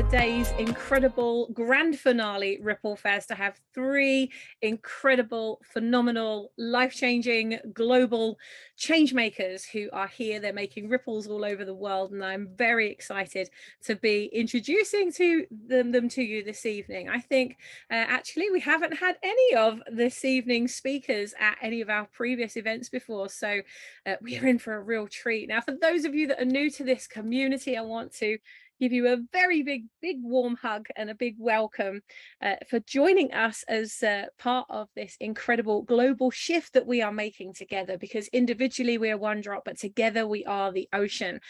today's incredible grand finale RippleFest. I have three incredible, phenomenal, life-changing, global change makers who are here. They're making ripples all over the world, and I'm very excited to be introducing them to you this evening. I think actually we haven't had any of this evening's speakers at any of our previous events before, so we are in for a real treat. Now, for those of you that are new to this community, I want to give you a very big warm hug and a big welcome for joining us as part of this incredible global shift that we are making together, because individually we are one drop, but together we are the ocean.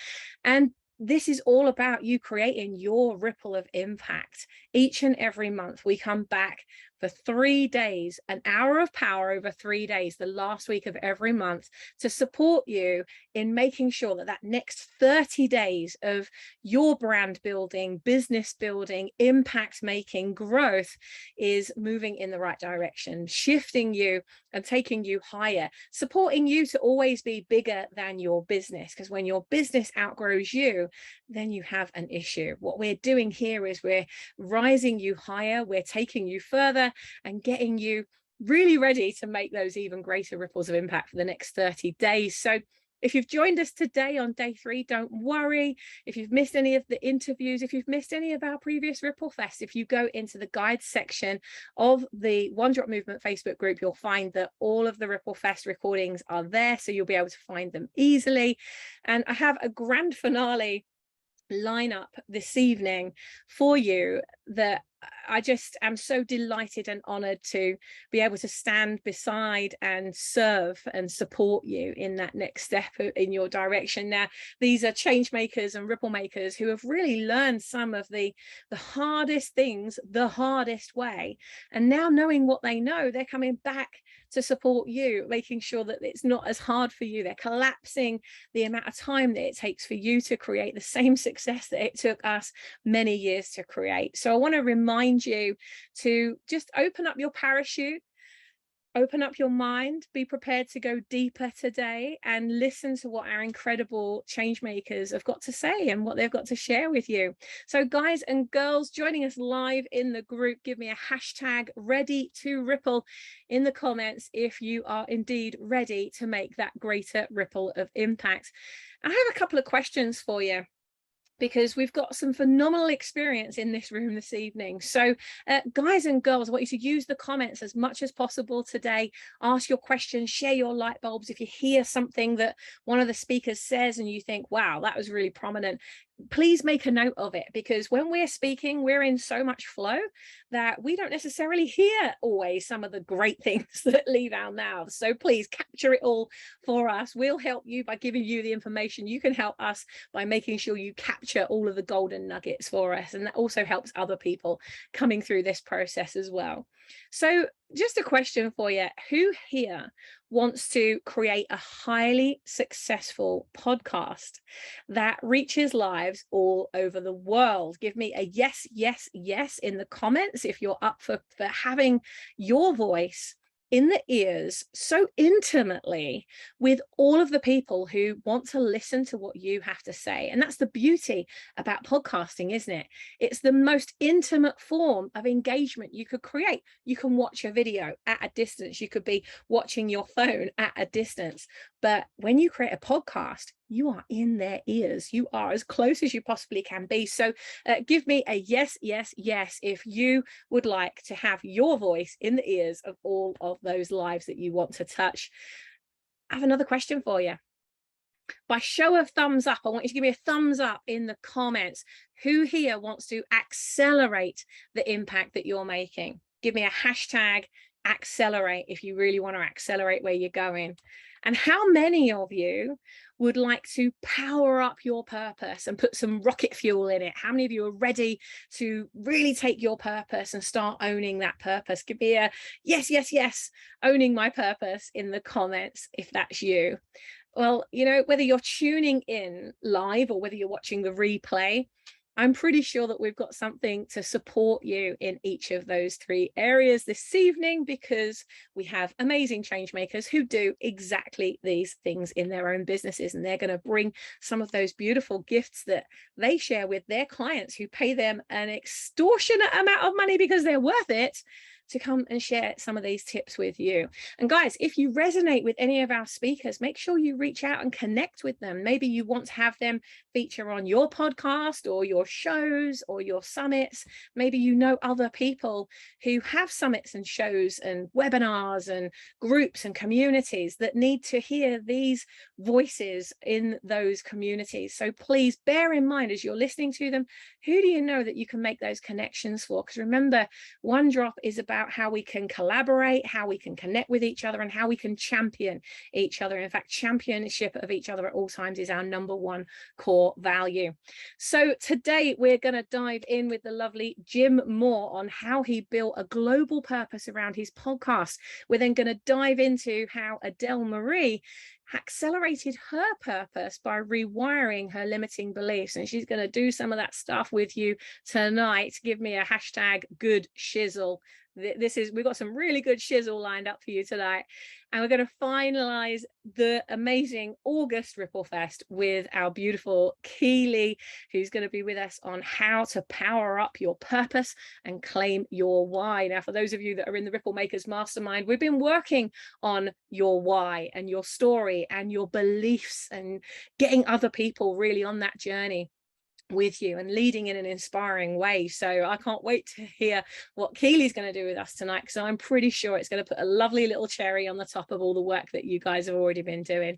And this is all about you creating your ripple of impact. Each and every month we come back for 3 days, an hour of power over 3 days, the last week of every month, to support you in making sure that that next 30 days of your brand building, business building, impact making, growth is moving in the right direction, shifting you and taking you higher, supporting you to always be bigger than your business. Because when your business outgrows you, then you have an issue. What we're doing here is we're rising you higher, we're taking you further and getting you really ready to make those even greater ripples of impact for the next 30 days. So if you've joined us today on day 3, don't worry. If you've missed any of the interviews, if you've missed any of our previous RippleFest, if you go into the guides section of the One Drop Movement Facebook group, you'll find that all of the RippleFest recordings are there, so you'll be able to find them easily. And I have a grand finale lineup this evening for you that I just am so delighted and honored to be able to stand beside and serve and support you in that next step in your direction. Now, these are change makers and ripple makers who have really learned some of the hardest things the hardest way, and now knowing what they know, they're coming back to support you, making sure that it's not as hard for you. They're collapsing the amount of time that it takes for you to create the same success that it took us many years to create. So I want to remind you to just open up your parachute, open up your mind, be prepared to go deeper today and listen to what our incredible change makers have got to say and what they've got to share with you. So guys and girls joining us live in the group, give me a hashtag ready to ripple in the comments if you are indeed ready to make that greater ripple of impact. I have a couple of questions for you, because we've got some phenomenal experience in this room this evening. So guys and girls, I want you to use the comments as much as possible today. Ask your questions, share your light bulbs. If you hear something that one of the speakers says and you think, wow, that was really prominent, please make a note of it, because when we're speaking, we're in so much flow that we don't necessarily hear always some of the great things that leave our mouths. So please capture it all for us. We'll help you by giving you the information. You can help us by making sure you capture all of the golden nuggets for us. And that also helps other people coming through this process as well. So just a question for you. Who here wants to create a highly successful podcast that reaches lives all over the world? Give me a yes, yes, yes in the comments if you're up for having your voice in the ears so intimately with all of the people who want to listen to what you have to say. And that's the beauty about podcasting, isn't it? It's the most intimate form of engagement you could create. You can watch a video at a distance. You could be watching your phone at a distance. But when you create a podcast, you are in their ears. You are as close as you possibly can be. So give me a yes, yes, yes if you would like to have your voice in the ears of all of those lives that you want to touch. I have another question for you. By show of thumbs up, I want you to give me a thumbs up in the comments. Who here wants to accelerate the impact that you're making? Give me a hashtag accelerate if you really want to accelerate where you're going. And how many of you would like to power up your purpose and put some rocket fuel in it? How many of you are ready to really take your purpose and start owning that purpose? Give me a yes, yes, yes, owning my purpose in the comments if that's you. Well, you know, whether you're tuning in live or whether you're watching the replay, I'm pretty sure that we've got something to support you in each of those 3 areas this evening, because we have amazing change makers who do exactly these things in their own businesses, and they're going to bring some of those beautiful gifts that they share with their clients who pay them an extortionate amount of money because they're worth it, to come and share some of these tips with you. And guys, if you resonate with any of our speakers, make sure you reach out and connect with them. Maybe you want to have them feature on your podcast or your shows or your summits. Maybe you know other people who have summits and shows and webinars and groups and communities that need to hear these voices in those communities. So please bear in mind as you're listening to them, who do you know that you can make those connections for? Because remember, One Drop is about how we can collaborate, how we can connect with each other, and how we can champion each other. In fact, championship of each other at all times is our #1 core value. So today we're going to dive in with the lovely Jim Moore on how he built a global purpose around his podcast. We're then going to dive into how Adele-Marie accelerated her purpose by rewiring her limiting beliefs, and she's going to do some of that stuff with you tonight. Give me a hashtag good shizzle. We've got some really good shizzle lined up for you tonight, and we're going to finalize the amazing August RippleFest with our beautiful Keely, who's going to be with us on how to power up your purpose and claim your why. Now, for those of you that are in the Ripple Makers Mastermind, we've been working on your why and your story and your beliefs and getting other people really on that journey with you and leading in an inspiring way. So I can't wait to hear what Keely's going to do with us tonight, because I'm pretty sure it's going to put a lovely little cherry on the top of all the work that you guys have already been doing.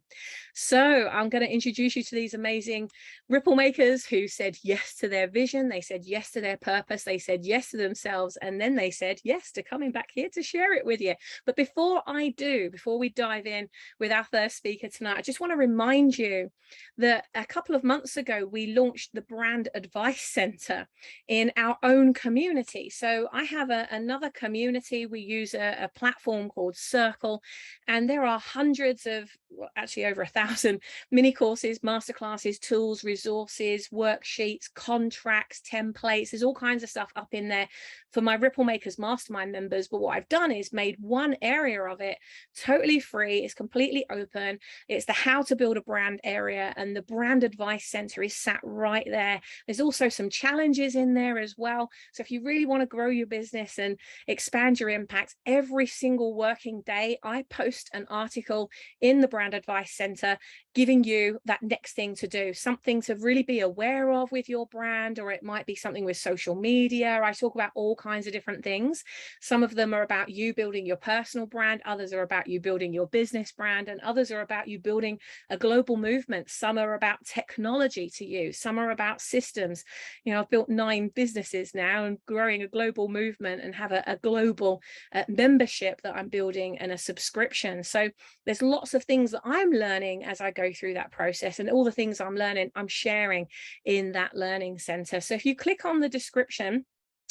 So I'm going to introduce you to these amazing Ripple Makers who said yes to their vision, they said yes to their purpose, they said yes to themselves, and then they said yes to coming back here to share it with you. But before we dive in with our first speaker tonight, I just want to remind you that a couple of months ago we launched the Brand Advice Center in our own community. So I have another community. We use a platform called Circle, and there are hundreds of, well, actually over 1,000 mini courses, masterclasses, tools, resources, worksheets, contracts, templates. There's all kinds of stuff up in there for my Ripple Makers Mastermind members. But what I've done is made one area of it totally free. It's completely open. It's the how to build a brand area, and the Brand Advice Center is sat right there. There's also some challenges in there as well. So if you really want to grow your business and expand your impact, every single working day I post an article in the Brand Advice Center giving you that next thing to do, something to really be aware of with your brand, or it might be something with social media. I talk about all kinds of different things. Some of them are about you building your personal brand, others are about you building your business brand, and others are about you building a global movement. Some are about technology to you, some are about systems. You know, I've built 9 businesses now and growing a global movement, and have a global membership that I'm building and a subscription. So there's lots of things that I'm learning as I go through that process, and all the things I'm learning, I'm sharing in that learning center. So if you click on the description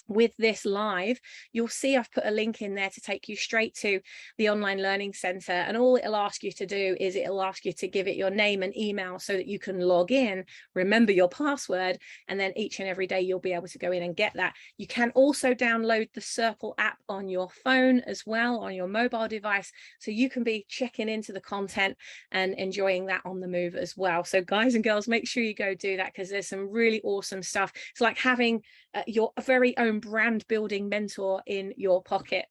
with this live, you'll see I've put a link in there to take you straight to the online learning center, and all it'll ask you to do is it'll ask you to give it your name and email so that you can log in, remember your password, and then each and every day you'll be able to go in and get that. You can also download the Circle app on your phone as well, on your mobile device, so you can be checking into the content and enjoying that on the move as well. So guys and girls, make sure you go do that, because there's some really awesome stuff. It's like having your very own brand building mentor in your pocket.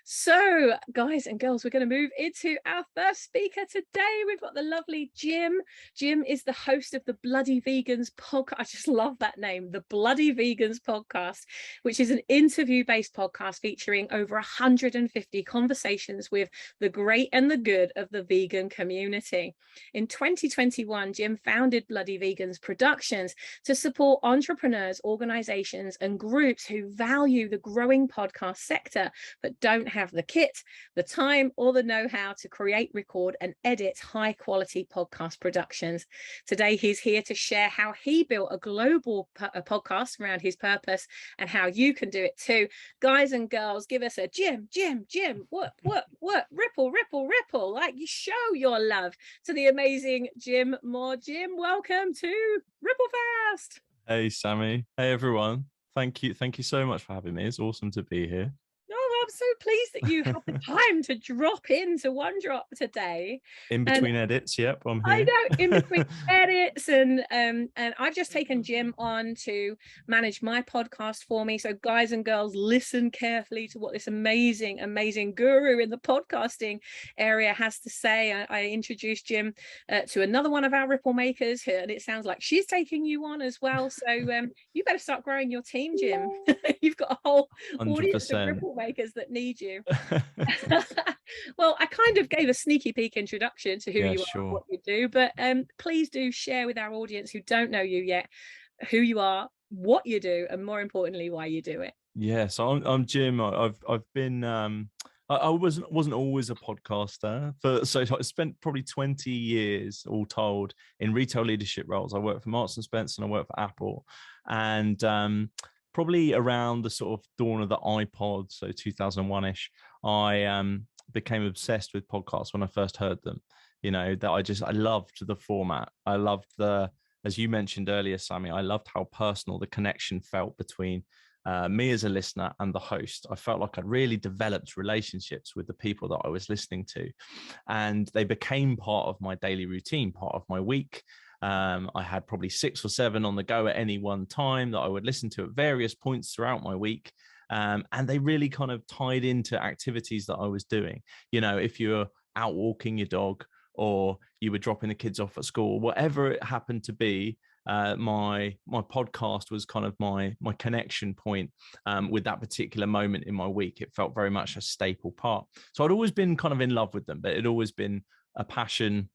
So guys and girls, we're going to move into our first speaker today. We've got the lovely Jim. Jim is the host of the Bloody Vegans podcast. I just love that name, the Bloody Vegans podcast, which is an interview-based podcast featuring over 150 conversations with the great and the good of the vegan community. In 2021, Jim founded Bloody Vegans Productions to support entrepreneurs, organizations, and groups who value the growing podcast sector but don't have the kit, the time, or the know-how to create, record, and edit high-quality podcast productions. Today, he's here to share how he built a global podcast around his purpose and how you can do it too. Guys and girls, give us a Jim, what, ripple, like you show your love to the amazing Jim Moore. Jim, welcome to RippleFEST. Hey, Sammy. Hey, everyone. Thank you so much for having me. It's awesome to be here. Oh, I'm so pleased that you had the time to drop into One Drop today. In And between edits, yep, I'm I here. know, in between edits, and I've just taken Jim on to manage my podcast for me. So guys and girls, listen carefully to what this amazing guru in the podcasting area has to say. I introduced Jim to another one of our Ripple makers, and it sounds like she's taking you on as well. So you better start growing your team, Jim. You've got a whole audience of 100%. Ripple makers that need you. Well, I kind of gave a sneaky peek introduction to who Yeah, you are, sure. what you do, but please do share with our audience who don't know you yet who you are, what you do, and more importantly, why you do it. Yeah, so I'm Jim. I've been I wasn't always a podcaster. So I spent probably 20 years all told in retail leadership roles. I worked for Marks and Spencer and I worked for Apple. And probably around the sort of dawn of the iPod, so 2001-ish, I became obsessed with podcasts when I first heard them. You know, that I loved the format. I loved as you mentioned earlier, Sammy, I loved how personal the connection felt between me as a listener and the host. I felt like I'd really developed relationships with the people that I was listening to, and they became part of my daily routine, part of my week. I had probably 6 or 7 on the go at any one time that I would listen to at various points throughout my week. And they really kind of tied into activities that I was doing. You know, if you're out walking your dog or you were dropping the kids off at school, whatever it happened to be, my podcast was kind of my connection point with that particular moment in my week. It felt very much a staple part. So I'd always been kind of in love with them, but it'd always been a passion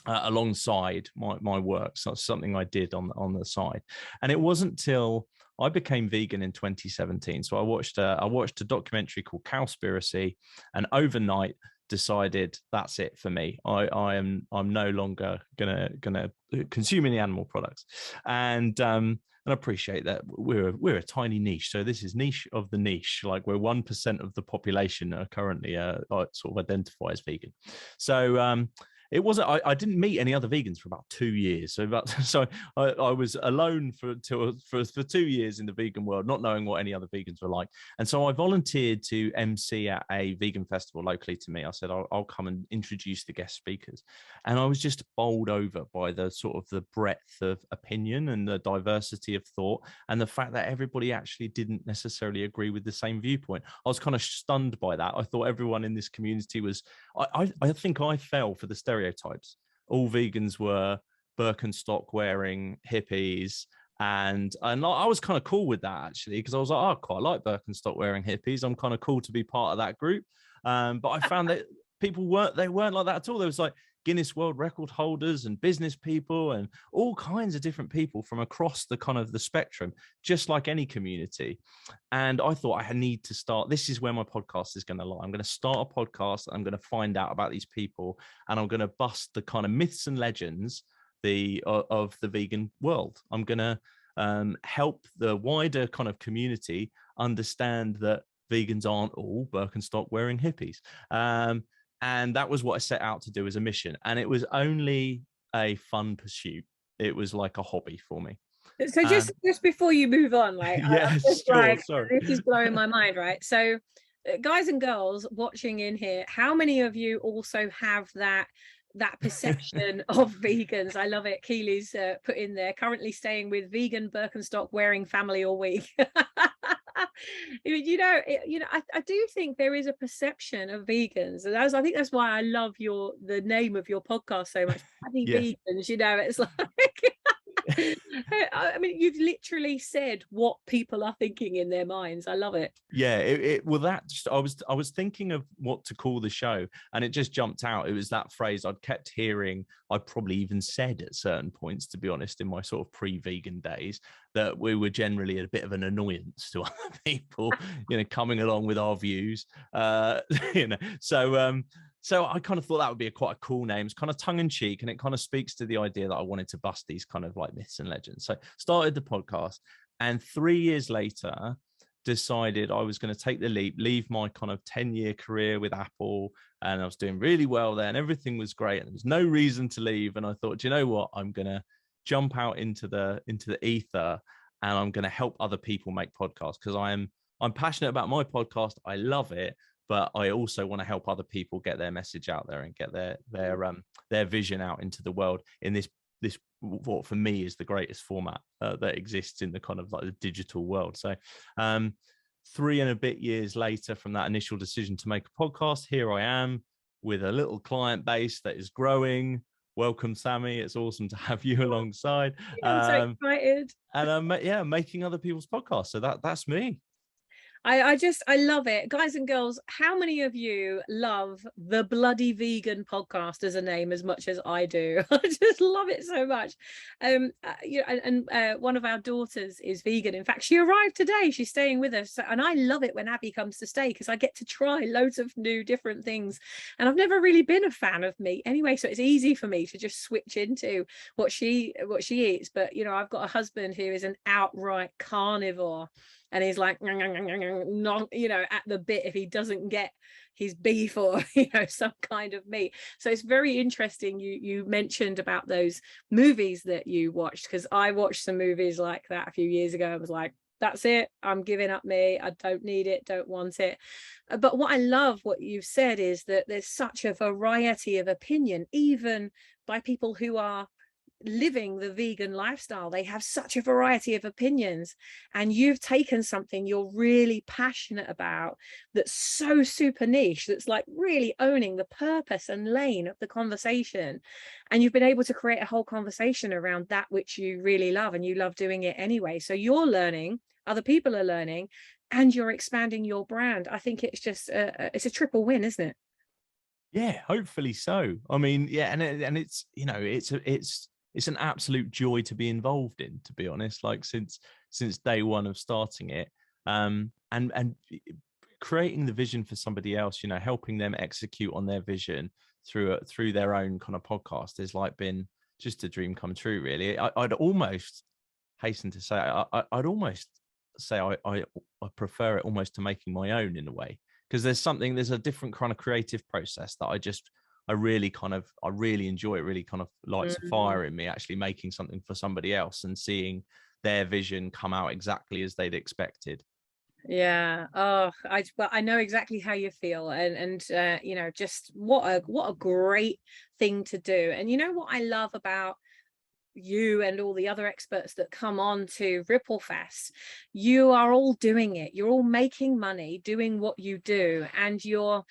alongside my work. So it's something I did on the side. And it wasn't till I became vegan in 2017. So I watched a documentary called Cowspiracy, and overnight decided that's it for me. I'm no longer gonna consume any animal products, and I appreciate that we're a tiny niche. So this is niche of the niche. Like we're 1% of the population are currently sort of identify as vegan. So it wasn't. I didn't meet any other vegans for about 2 years. So I was alone for 2 years in the vegan world, not knowing what any other vegans were like. And so I volunteered to MC at a vegan festival locally to me. I said I'll come and introduce the guest speakers, and I was just bowled over by the sort of the breadth of opinion and the diversity of thought, and the fact that everybody actually didn't necessarily agree with the same viewpoint. I was kind of stunned by that. I thought everyone in this community was. I think I fell for the stereotypes. All vegans were Birkenstock wearing hippies. And I was kind of cool with that actually, because I was like, oh, I quite like Birkenstock wearing hippies. I'm kind of cool to be part of that group. But I found that people weren't like that at all. There was like Guinness World Record holders and business people and all kinds of different people from across the kind of the spectrum, just like any community. And I thought I need to start. This is where my podcast is going to lie. I'm going to start a podcast. I'm going to find out about these people, and I'm going to bust the kind of myths and legends of the vegan world. I'm going to help the wider kind of community understand that vegans aren't all Birkenstock wearing hippies. And that was what I set out to do as a mission. And it was only a fun pursuit. It was like a hobby for me. So just before you move on, like I'm Yes, just sure. like, Sorry. this is blowing my mind, right? So guys and girls watching in here, how many of you also have that perception of vegans? I love it. Keely's put in there, currently staying with vegan Birkenstock wearing family all week. I do think there is a perception of vegans, and I think that's why I love the name of your podcast so much. Bloody Yeah. vegans, it's like I mean, you've literally said what people are thinking in their minds. I love it. Yeah, well, that just, I was thinking of what to call the show, and it just jumped out. It was that phrase I'd kept hearing. I probably even said at certain points, to be honest, in my sort of pre-vegan days, that we were generally a bit of an annoyance to other people, coming along with our views. you know, so I kind of thought that would be quite a cool name. It's kind of tongue in cheek, and it kind of speaks to the idea that I wanted to bust these kind of like myths and legends. So started the podcast, and 3 years later decided I was going to take the leap, leave my kind of 10-year career with Apple, and I was doing really well there and everything was great and there was no reason to leave. And I thought, you know what, I'm going to jump out into the ether, and I'm going to help other people make podcasts, because I'm passionate about my podcast. I love it, but I also want to help other people get their message out there and get their vision out into the world in this what for me is the greatest format that exists in the kind of like the digital world. So 3 and a bit years later from that initial decision to make a podcast, here I am with a little client base that is growing. Welcome, Sammy. It's awesome to have you alongside. I'm so excited. And I'm making other people's podcasts. So that's me. I love it. Guys and girls, how many of you love the Bloody Vegan podcast as a name as much as I do? I just love it so much. One of our daughters is vegan. In fact, she arrived today. She's staying with us. And I love it when Abby comes to stay, because I get to try loads of new different things. And I've never really been a fan of meat anyway, so it's easy for me to just switch into what she eats. But, I've got a husband who is an outright carnivore. And he's like, at the bit if he doesn't get his beef or, some kind of meat. So it's very interesting. You mentioned about those movies that you watched, because I watched some movies like that a few years ago. I was like, that's it. I'm giving up meat. I don't need it. Don't want it. But what I love, what you've said, is that there's such a variety of opinion, even by people who are living the vegan lifestyle. They have such a variety of opinions, and you've taken something you're really passionate about that's so super niche, that's like really owning the purpose and lane of the conversation, and you've been able to create a whole conversation around that which you really love, and you love doing it anyway. So you're learning, other people are learning, and you're expanding your brand. I think it's just it's a triple win, isn't it? Yeah, hopefully so. I mean, yeah, and it's it's an absolute joy to be involved in, to be honest, like since day one of starting it, and creating the vision for somebody else, helping them execute on their vision through their own kind of podcast has like been just a dream come true, really. I'd almost hasten to say I'd almost say I prefer it almost to making my own, in a way, because there's a different kind of creative process that I really enjoy. It really kind of lights a fire in me, actually making something for somebody else and seeing their vision come out exactly as they'd expected. Yeah. Oh, I know exactly how you feel, and just what a great thing to do. And what I love about you and all the other experts that come on to RippleFEST, you are all doing it. You're all making money doing what you do, and you're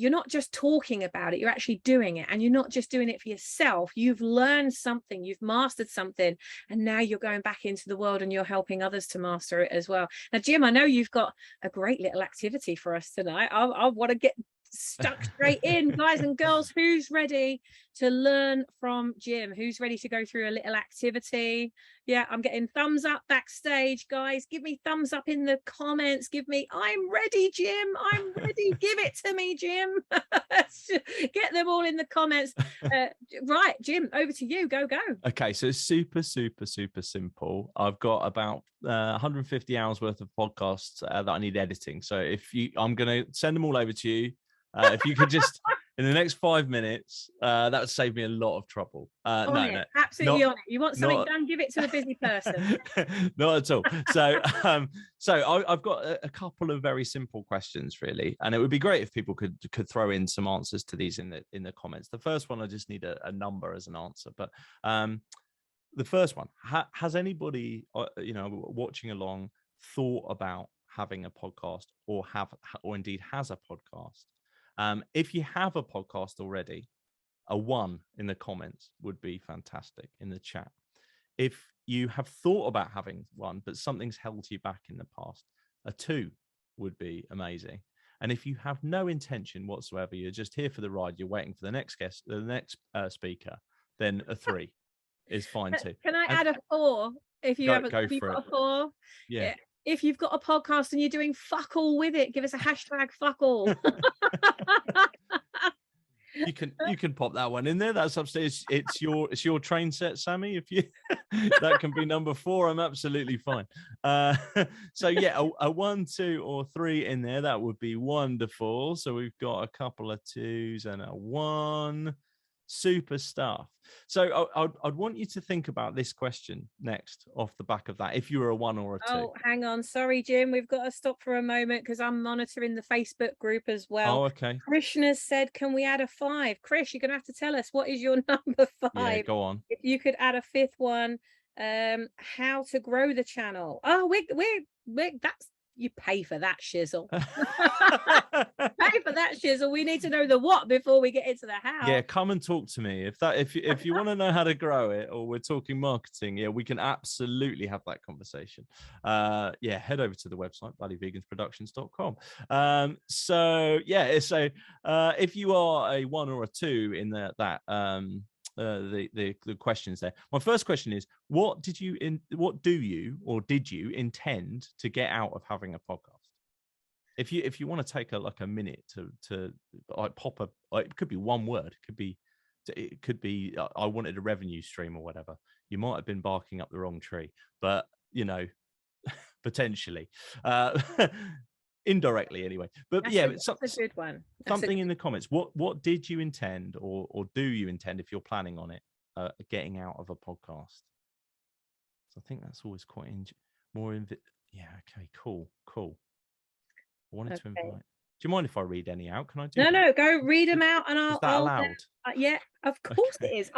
not just talking about it, you're actually doing it. And you're not just doing it for yourself. You've learned something, you've mastered something, and now you're going back into the world and you're helping others to master it as well. Now, Jim, I know you've got a great little activity for us tonight. I want to get stuck straight in. Guys and girls, who's ready to learn from Jim? Who's ready to go through a little activity? Yeah, I'm getting thumbs up backstage. Guys, give me thumbs up in the comments. I'm ready, Jim. I'm ready. Give it to me, Jim. Get them all in the comments. Right, Jim, over to you. Go. Okay, so it's super simple. I've got about 150 hours worth of podcasts that I need editing. So I'm going to send them all over to you. If you could just in the next 5 minutes, that would save me a lot of trouble. No, absolutely on it. You want something done, give it to a busy person. Not at all. So I've got a couple of very simple questions, really, and it would be great if people could throw in some answers to these in the comments. The first one, I just need a number as an answer, but the first one, has anybody watching along thought about having a podcast, or indeed has a podcast? If you have a podcast already, a 1 in the comments would be fantastic in the chat. If you have thought about having one, but something's held you back in the past, a 2 would be amazing. And if you have no intention whatsoever, you're just here for the ride, you're waiting for the next guest, the next speaker, then a 3 is fine too. Can I add a 4? If you have got a 4? Yeah. If you've got a podcast and you're doing fuck all with it, give us a hashtag fuck all. You can pop that one in there. That's upstairs. It's your train set, Sammy. If you that can be number 4, I'm absolutely fine. So yeah, a 1, 2, or 3 in there, that would be wonderful. So we've got a couple of 2s and a 1. Super stuff. So I'd want you to think about this question next off the back of that, if you were a 1 or a 2. Oh, hang on. Sorry, Jim. We've got to stop for a moment because I'm monitoring the Facebook group as well. Oh, okay. Krishna said, can we add a 5? Krish, you're going to have to tell us, what is your number 5? Yeah, go on. If you could add a 5th one, how to grow the channel. Oh, that's, you pay for that shizzle. Pay for that shizzle. We need to know the what before we get into the how. Yeah, come and talk to me if you want to know how to grow it, or we're talking marketing. Yeah, we can absolutely have that conversation. Yeah, head over to the website valleyvegansproductions.com. So if you are a 1 or a 2 in the questions there. My first question is, did you intend to get out of having a podcast? If you want to take a minute to like pop it could be one word, it could be I wanted a revenue stream or whatever. You might have been barking up the wrong tree, but potentially. Indirectly anyway, but that's a good one. Something in the comments. What did you intend, or do you intend, if you're planning on it, getting out of a podcast? So I think that's always quite yeah. Okay. Cool. I wanted to invite. Do you mind if I read any out? Can I do? No, go read them out, and Is that allowed? Yeah, of course it is.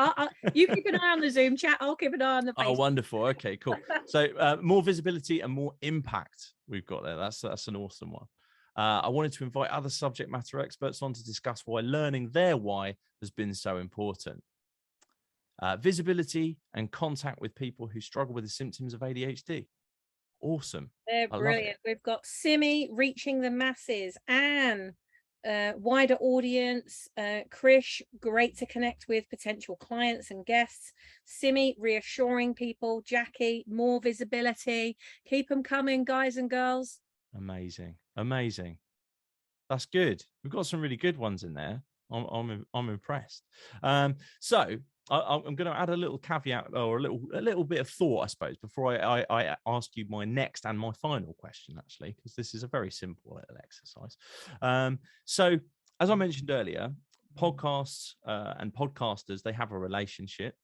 You keep an eye on the Zoom chat. I'll keep an eye on the Facebook. Oh, wonderful. Okay, cool. So more visibility and more impact we've got there. That's an awesome one. I wanted to invite other subject matter experts on to discuss why learning their why has been so important. Visibility and contact with people who struggle with the symptoms of ADHD. Awesome. They're brilliant. We've got Sammy, reaching the masses, Anne, wider audience, Krish, great to connect with potential clients and guests, Simmy, reassuring people, Jackie, more visibility. Keep them coming, guys and girls. Amazing. That's good. We've got some really good ones in there. I'm impressed. So I'm going to add a little caveat, or a little bit of thought, I suppose, before I ask you my next and my final question, actually, because this is a very simple little exercise. So, as I mentioned earlier, podcasts and podcasters, they have a relationship,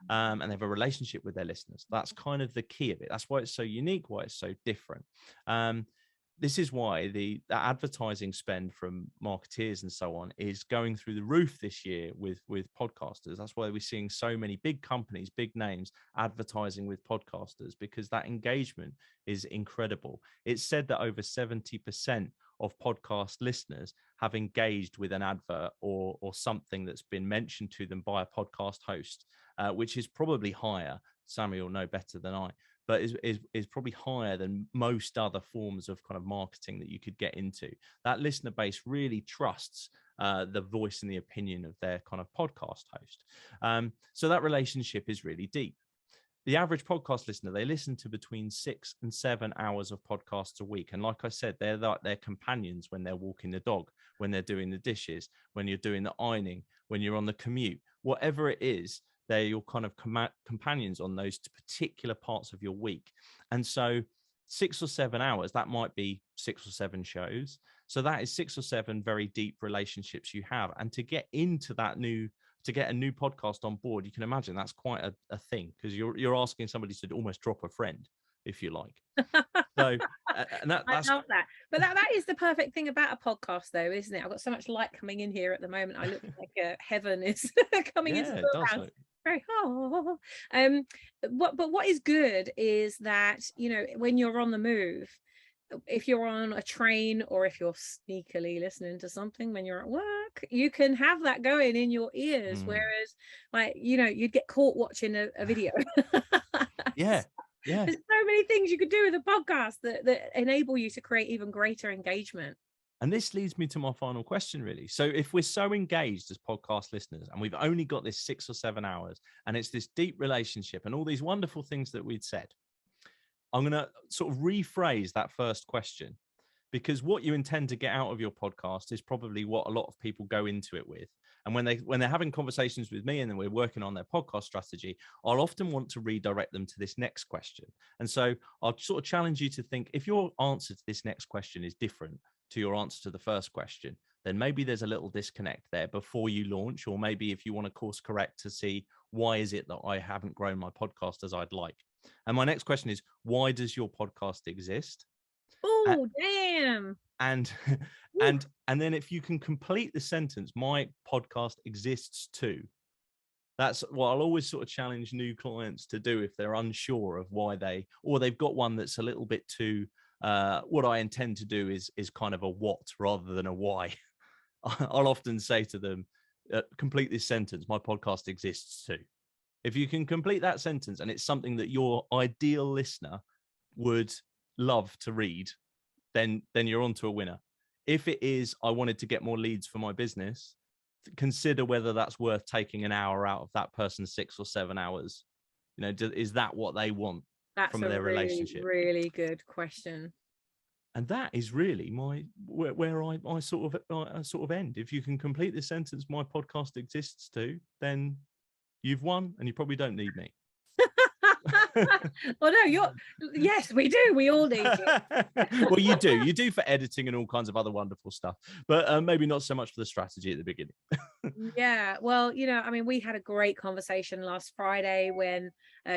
and they have a relationship with their listeners. That's kind of the key of it. That's why it's so unique, why it's so different. This is why the advertising spend from marketeers and so on is going through the roof this year with podcasters. That's why we're seeing so many big companies, big names advertising with podcasters, because that engagement is incredible. It's said that over 70% of podcast listeners have engaged with an advert or something that's been mentioned to them by a podcast host, which is probably higher. Sammy will know better than I, but is probably higher than most other forms of kind of marketing that you could get into. That listener base really trusts the voice and the opinion of their kind of podcast host. So that relationship is really deep. The average podcast listener, they listen to between 6 and 7 hours of podcasts a week. And like I said, they're their companions when they're walking the dog, when they're doing the dishes, when you're doing the ironing, when you're on the commute, whatever it is. They're your kind of companions on those particular parts of your week. And so 6 or 7 hours, that might be 6 or 7 shows. So that is 6 or 7 very deep relationships you have. And to get into to get a new podcast on board, you can imagine that's quite a thing, because you're asking somebody to almost drop a friend, if you like. So that's... I love that. But that is the perfect thing about a podcast, though, isn't it? I've got so much light coming in here at the moment. I look like heaven is coming into the house. Very but what is good is that, when you're on the move, if you're on a train or if you're sneakily listening to something when you're at work, you can have that going in your ears. Whereas, you'd get caught watching a video. Yeah. There's so many things you could do with a podcast that enable you to create even greater engagement. And this leads me to my final question, really. So if we're so engaged as podcast listeners, and we've only got this 6 or 7 hours, and it's this deep relationship and all these wonderful things that we'd said, I'm going to sort of rephrase that first question, because what you intend to get out of your podcast is probably what a lot of people go into it with. And when they're having conversations with me and then we're working on their podcast strategy, I'll often want to redirect them to this next question. And so I'll sort of challenge you to think, if your answer to this next question is different to your answer to the first question, then maybe there's a little disconnect there before you launch, or maybe if you want to course correct to see why is it that I haven't grown my podcast as I'd like. And my next question is, why does your podcast exist? Oh, damn. And and then if you can complete the sentence, my podcast exists too. That's what I'll always sort of challenge new clients to do if they're unsure of why they've got one that's a little bit too, what I intend to do is kind of a what rather than a why. I'll often say to them, complete this sentence, my podcast exists too. If you can complete that sentence and it's something that your ideal listener would love to read, then you're on to a winner. If it is, I wanted to get more leads for my business, consider whether that's worth taking an hour out of that person's 6 or 7 hours. Is that what they want from their relationship? Really good question. And that is really where I sort of end. If you can complete the sentence, my podcast exists too, then you've won, and you probably don't need me. Well, no, yes, we do. We all need you. Well, you do for editing and all kinds of other wonderful stuff, but maybe not so much for the strategy at the beginning. Yeah, well, we had a great conversation last Friday when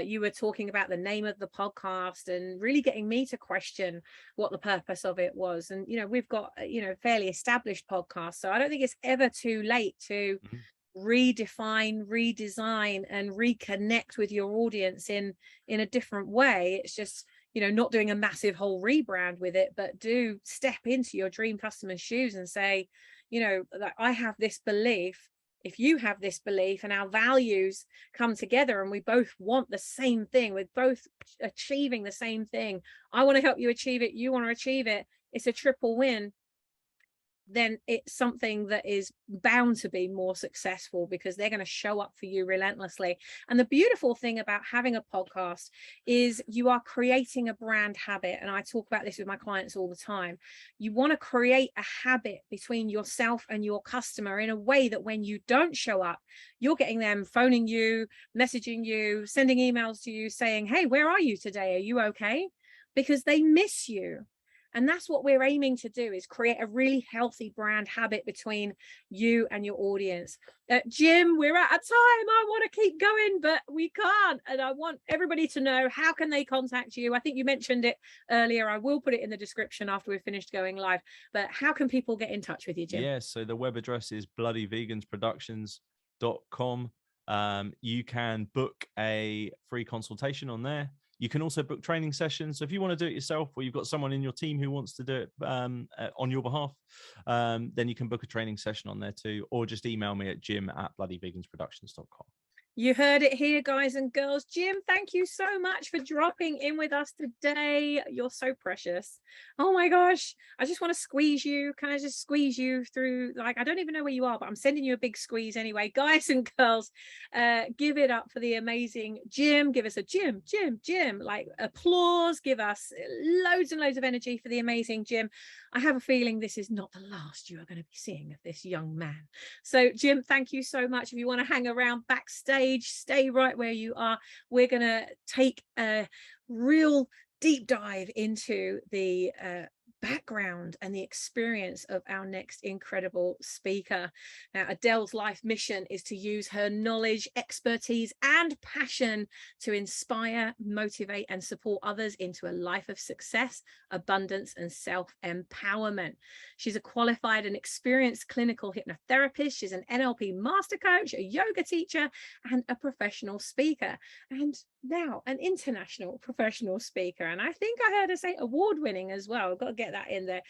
you were talking about the name of the podcast and really getting me to question what the purpose of it was. And we've got fairly established podcasts, so I don't think it's ever too late to redefine, redesign, and reconnect with your audience in a different way. It's just not doing a massive whole rebrand with it, but do step into your dream customer's shoes and say, that I have this belief, if you have this belief, and our values come together and we both want the same thing, we're both achieving the same thing, I want to help you achieve it, you want to achieve it, it's a triple win, then it's something that is bound to be more successful because they're going to show up for you relentlessly. And the beautiful thing about having a podcast is you are creating a brand habit. And I talk about this with my clients all the time. You want to create a habit between yourself and your customer in a way that when you don't show up, you're getting them phoning you, messaging you, sending emails to you saying, hey, where are you today? Are you okay? Because they miss you. And that's what we're aiming to do, is create a really healthy brand habit between you and your audience. Jim, we're out of time. I want to keep going, but we can't. And I want everybody to know, how can they contact you? I think you mentioned it earlier. I will put it in the description after we've finished going live. But how can people get in touch with you, Jim? Yeah, so the web address is bloodyvegansproductions.com. You can book a free consultation on there. You can also book training sessions. So if you want to do it yourself, or you've got someone in your team who wants to do it on your behalf, then you can book a training session on there too, or just email me at jim@bloodyvegansproductions.com. You heard it here, guys and girls. Jim, thank you so much for dropping in with us today. You're so precious. Oh my gosh. I just want to squeeze you. Can I just squeeze you through? Like, I don't even know where you are, but I'm sending you a big squeeze anyway. Guys and girls, give it up for the amazing Jim. Give us a Jim, like applause. Give us loads and loads of energy for the amazing Jim. I have a feeling this is not the last you are going to be seeing of this young man. So Jim, thank you so much. If you want to hang around backstage, stay right where you are. We're going to take a real deep dive into the background and the experience of our next incredible speaker. Now, Adele's life mission is to use her knowledge, expertise, and passion to inspire, motivate, and support others into a life of success, abundance, and self-empowerment. She's a qualified and experienced clinical hypnotherapist. She's an NLP master coach, a yoga teacher, and a professional speaker. And now an international professional speaker. And I think I heard her say award-winning as well. I've got to get that in there.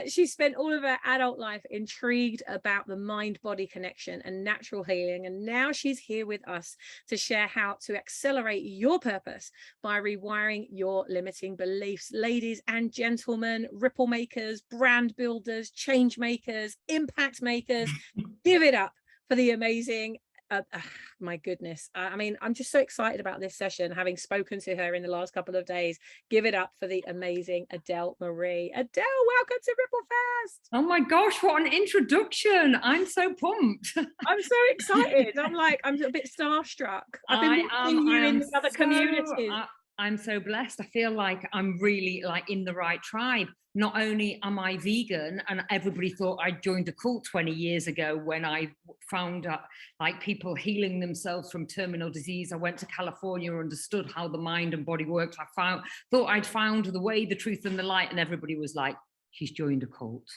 She spent all of her adult life intrigued about the mind-body connection and natural healing, and now she's here with us to share how to accelerate your purpose by rewiring your limiting beliefs. Ladies and gentlemen, ripple makers, brand builders, change makers, impact makers, give it up for the amazing my goodness. I mean, I'm just so excited about this session, having spoken to her in the last couple of days. Give it up for the amazing Adele-Marie. Adele, welcome to RippleFEST. Oh my gosh, what an introduction. I'm so pumped. I'm so excited. I'm a bit starstruck. I've been watching you in the other communities. I'm so blessed. I feel like I'm really like in the right tribe. not only am I vegan, and everybody thought I joined a cult 20 years ago when I found like people healing themselves from terminal disease. I went to California, understood how the mind and body works. Thought I'd found the way, the truth, and the light, and everybody was like, she's joined a cult.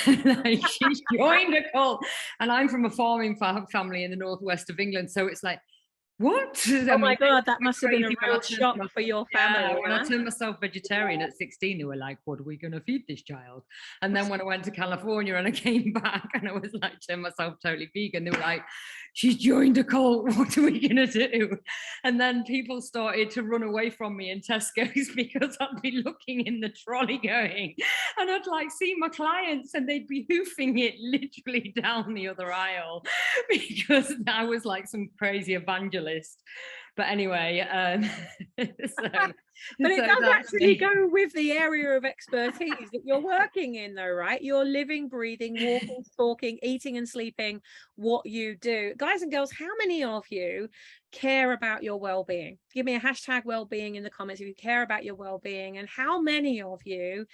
Like, she's joined a cult. And I'm from a farming family in the northwest of England, so it's like, what? Oh my God, that must have been a real shock for your family. Yeah, when I turned myself vegetarian at 16, they were like, what are we going to feed this child? And then when I went to California and I came back and I was like, turned myself totally vegan, they were like, she's joined a cult, what are we going to do? And then people started to run away from me in Tesco's because I'd be looking in the trolley going, and I'd like see my clients and they'd be hoofing it literally down the other aisle because I was like some crazy evangelist. But anyway, but it does actually go with the area of expertise that you're working in, though, right? You're living, breathing, walking, talking, eating and sleeping what you do. Guys and girls, how many of you care about your well-being? Give me a hashtag well-being in the comments if you care about your well-being. And how many of you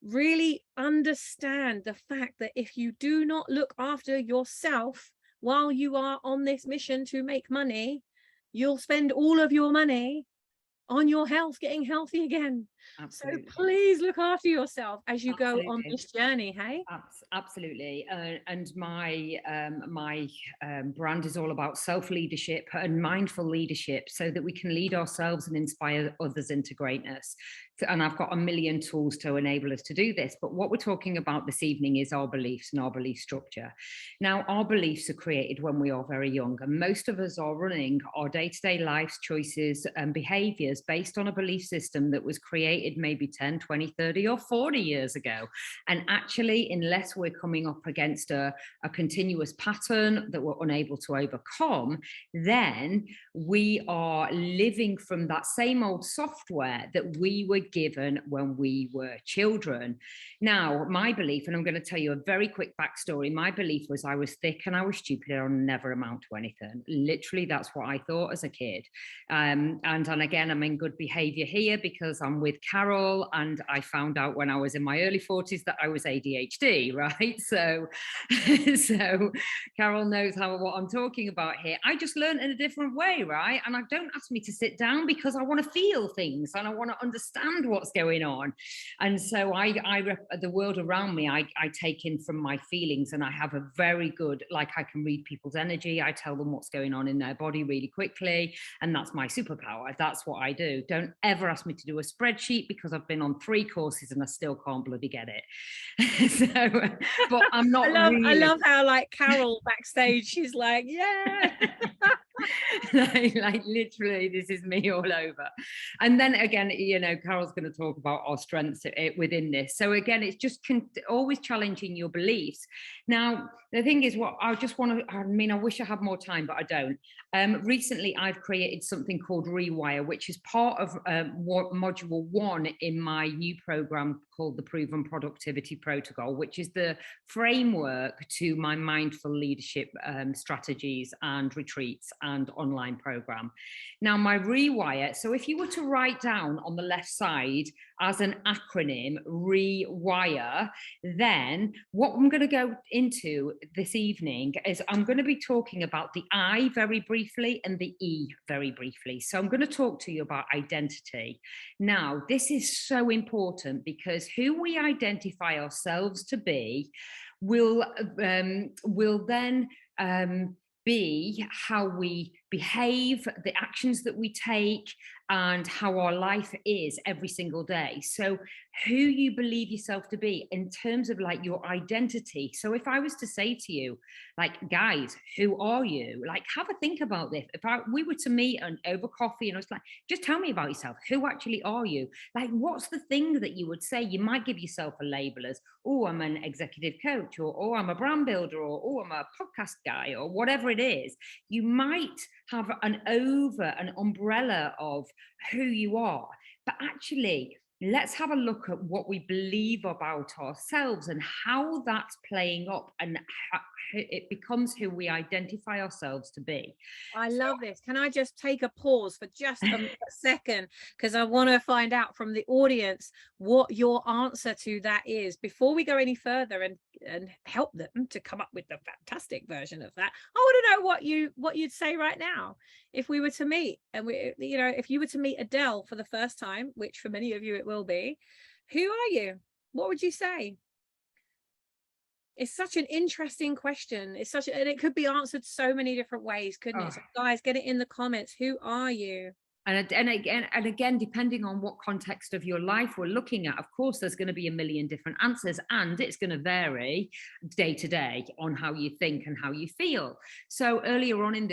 really understand the fact that if you do not look after yourself while you are on this mission to make money, you'll spend all of your money on your health, getting healthy again. Absolutely. So please look after yourself as you go on this journey. Hey, absolutely. And my brand is all about self-leadership and mindful leadership, so that we can lead ourselves and inspire others into greatness. And I've got a million tools to enable us to do this. But what we're talking about this evening is our beliefs and our belief structure. Now, our beliefs are created when we are very young, and most of us are running our day-to-day lives, choices and behaviors based on a belief system that was created maybe 10, 20, 30 or 40 years ago. And actually, unless we're coming up against a continuous pattern that we're unable to overcome, then we are living from that same old software that we were given when we were children. Now, my belief, and I'm going to tell you a very quick backstory, my belief was I was thick and I was stupid and I'll never amount to anything. Literally, that's what I thought as a kid. And again, I'm in good behavior here because I'm with Carol, and I found out when I was in my early 40s that I was ADHD, right? So Carol knows what I'm talking about here. I just learned in a different way, right? And I don't ask me to sit down because I want to feel things and I want to understand what's going on. And so the world around me, I take in from my feelings, and I have a very good, like, I can read people's energy. I tell them what's going on in their body really quickly. And that's my superpower. That's what I do. Don't ever ask me to do a spreadsheet because I've been on 3 courses and I still can't bloody get it. So, but I'm not I love how, like, Carol backstage, she's like, yeah. like literally, this is me all over. And then again, you know, Carol's going to talk about our strengths within this. So again, it's just always challenging your beliefs. Now, the thing is, what I just want to, I mean, I wish I had more time, but I don't. Recently, I've created something called Rewire, which is part of module 1 in my new program called the Proven Productivity Protocol, which is the framework to my mindful leadership strategies and retreats and online program. Now, my Rewire, so if you were to write down on the left side as an acronym, Rewire, then what I'm going to go into this evening is I'm going to be talking about the I very briefly and the E very briefly. So I'm going to talk to you about identity. Now, this is so important because who we identify ourselves to be will then be how we behave, the actions that we take, and how our life is every single day. So who you believe yourself to be in terms of like your identity. So if I was to say to you, like, guys, who are you? Like, have a think about this. If we were to meet and over coffee and I was like, just tell me about yourself. Who actually are you? Like, what's the thing that you would say? You might give yourself a label as, oh, I'm an executive coach, or oh, I'm a brand builder, or oh, I'm a podcast guy, or whatever it is. You might have an umbrella of who you are, but actually let's have a look at what we believe about ourselves and how that's playing up, and how it becomes who we identify ourselves to be. I love this. Can I just take a pause for just a second? Because I want to find out from the audience what your answer to that is before we go any further and help them to come up with the fantastic version of that. I want to know what you'd say right now if we were to meet, and if you were to meet Adele for the first time, which for many of you it will be. Who are you? What would you say? It's such an interesting question. And it could be answered so many different ways, couldn't it? So guys, get it in the comments. Who are you? And again, depending on what context of your life we're looking at, of course, there's going to be a million different answers, and it's going to vary day to day on how you think and how you feel. So earlier on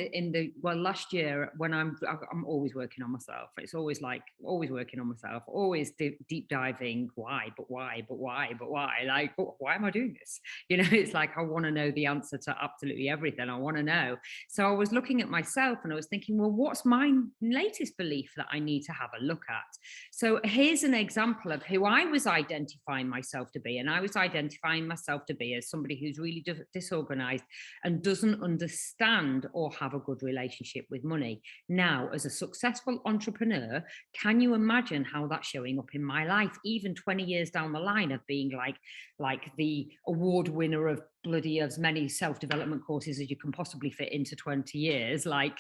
last year, when I'm always working on myself. It's always working on myself, always deep diving. Why? Like, why am I doing this? It's like, I want to know the answer to absolutely everything. I want to know. So I was looking at myself and I was thinking, well, what's my latest belief that I need to have a look at? So here's an example of who I was identifying myself to be. And I was identifying myself to be as somebody who's really disorganized and doesn't understand or have a good relationship with money. Now, as a successful entrepreneur, can you imagine how that's showing up in my life, even 20 years down the line of being like the award winner of bloody as many self-development courses as you can possibly fit into 20 years. Like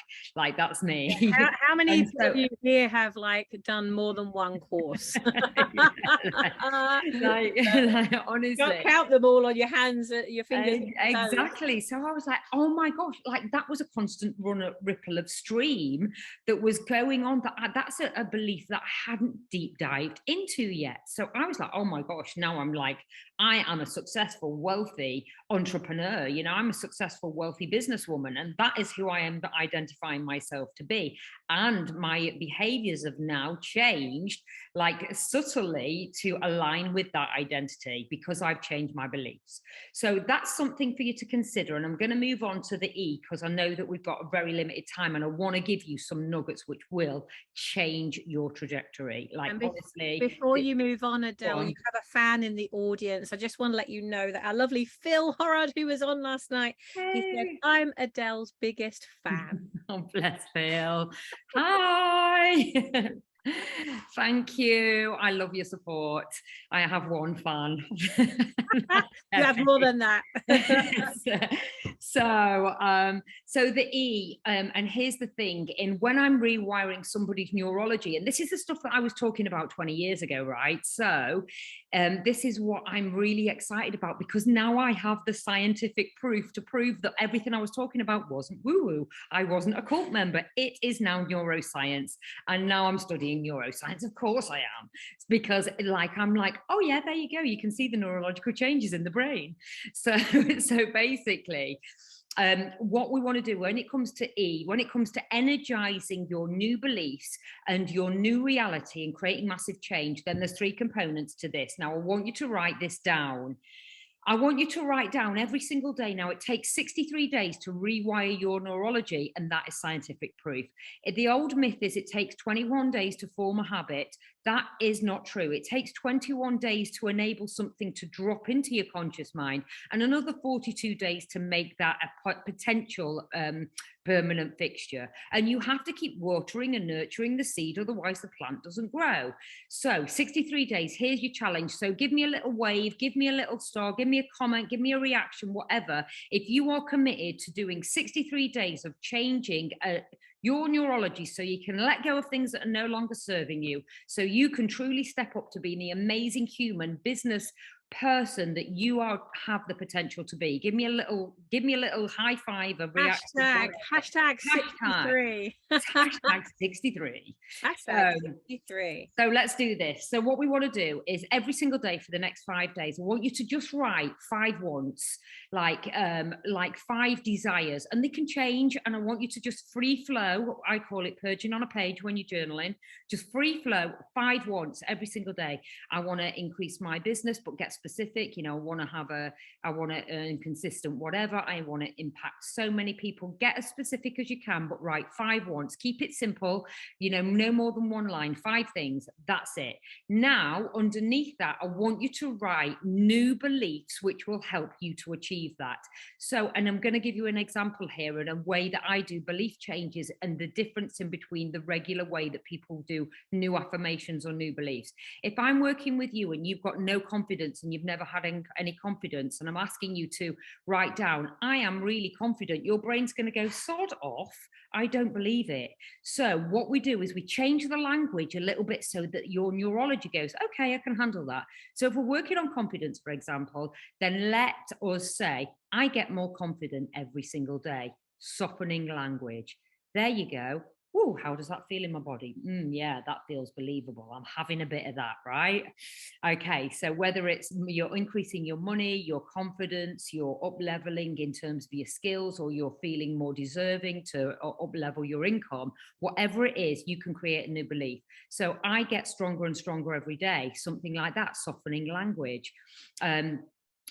that's me. How many of you here have done more than one course? Honestly, don't count them all on your hands, your fingers. Exactly. So I was like, oh my gosh, that was a constant ripple of stream that was going on. That's a belief that I hadn't deep dived into yet. So I was like, oh my gosh, now I'm like, I am a successful, wealthy entrepreneur. I'm a successful, wealthy businesswoman, and that is who I am identifying myself to be. And my behaviors have now changed, subtly, to align with that identity because I've changed my beliefs. So that's something for you to consider. And I'm going to move on to the E, because I know that we've got a very limited time, and I want to give you some nuggets which will change your trajectory. Honestly, before you move on, Adele, you have a fan in the audience. I just want to let you know that our lovely Phil Horrod, who was on last night, he said, I'm Adele's biggest fan. Oh, bless Phil. Hi. Thank you. I love your support. I have one fan. You have more than that. So the E, and here's the thing, when I'm rewiring somebody's neurology, and this is the stuff that I was talking about 20 years ago, right? So this is what I'm really excited about, because now I have the scientific proof to prove that everything I was talking about wasn't woo-woo. I wasn't a cult member. It is now neuroscience. And now I'm studying neuroscience. Of course I am. It's because I'm like, oh yeah, there you go. You can see the neurological changes in the brain. So basically, what we want to do when it comes to E, when it comes to energizing your new beliefs and your new reality and creating massive change, then there's 3 components to this. Now, I want you to write this down. I want you to write down every single day. Now, it takes 63 days to rewire your neurology, and that is scientific proof. The old myth is it takes 21 days to form a habit. That is not true. It takes 21 days to enable something to drop into your conscious mind, and another 42 days to make that a potential permanent fixture. And you have to keep watering and nurturing the seed, otherwise the plant doesn't grow. So 63 days, here's your challenge. So give me a little wave, give me a little star, give me a comment, give me a reaction, whatever. If you are committed to doing 63 days of changing your neurology so you can let go of things that are no longer serving you, so you can truly step up to being the amazing human business person that you have the potential to be. Give me a little high five, a reaction. Hashtag 63. Hashtag 63. Hashtag 63. So let's do this. So what we want to do is every single day for the next 5 days, I want you to just write 5 wants, like 5 desires, and they can change. And I want you to just free flow. I call it purging on a page when you're journaling. Just free flow, 5 wants every single day. I want to increase my business, but get specific. You know, I want to earn consistent whatever. I want to impact so many people. Get as specific as you can, but write 5 wants. Keep it simple. You know, no more than 1 line, 5 things. That's it. Now, underneath that, I want you to write new beliefs which will help you to achieve that. So, and I'm going to give you an example here in a way that I do belief changes and the difference in between the regular way that people do new affirmations or new beliefs. If I'm working with you and you've got no confidence and you've never had any confidence, and I'm asking you to write down, I am really confident, your brain's going to go, sod off, I don't believe it. So what we do is we change the language a little bit so that your neurology goes, okay, I can handle that. So if we're working on confidence, for example, then let us say, I get more confident every single day. Softening language. There you go. Oh, how does that feel in my body? Yeah, that feels believable. I'm having a bit of that, right? Okay, so whether it's you're increasing your money, your confidence, you're up leveling in terms of your skills, or you're feeling more deserving to up level your income, whatever it is, you can create a new belief. So I get stronger and stronger every day, something like that, softening language.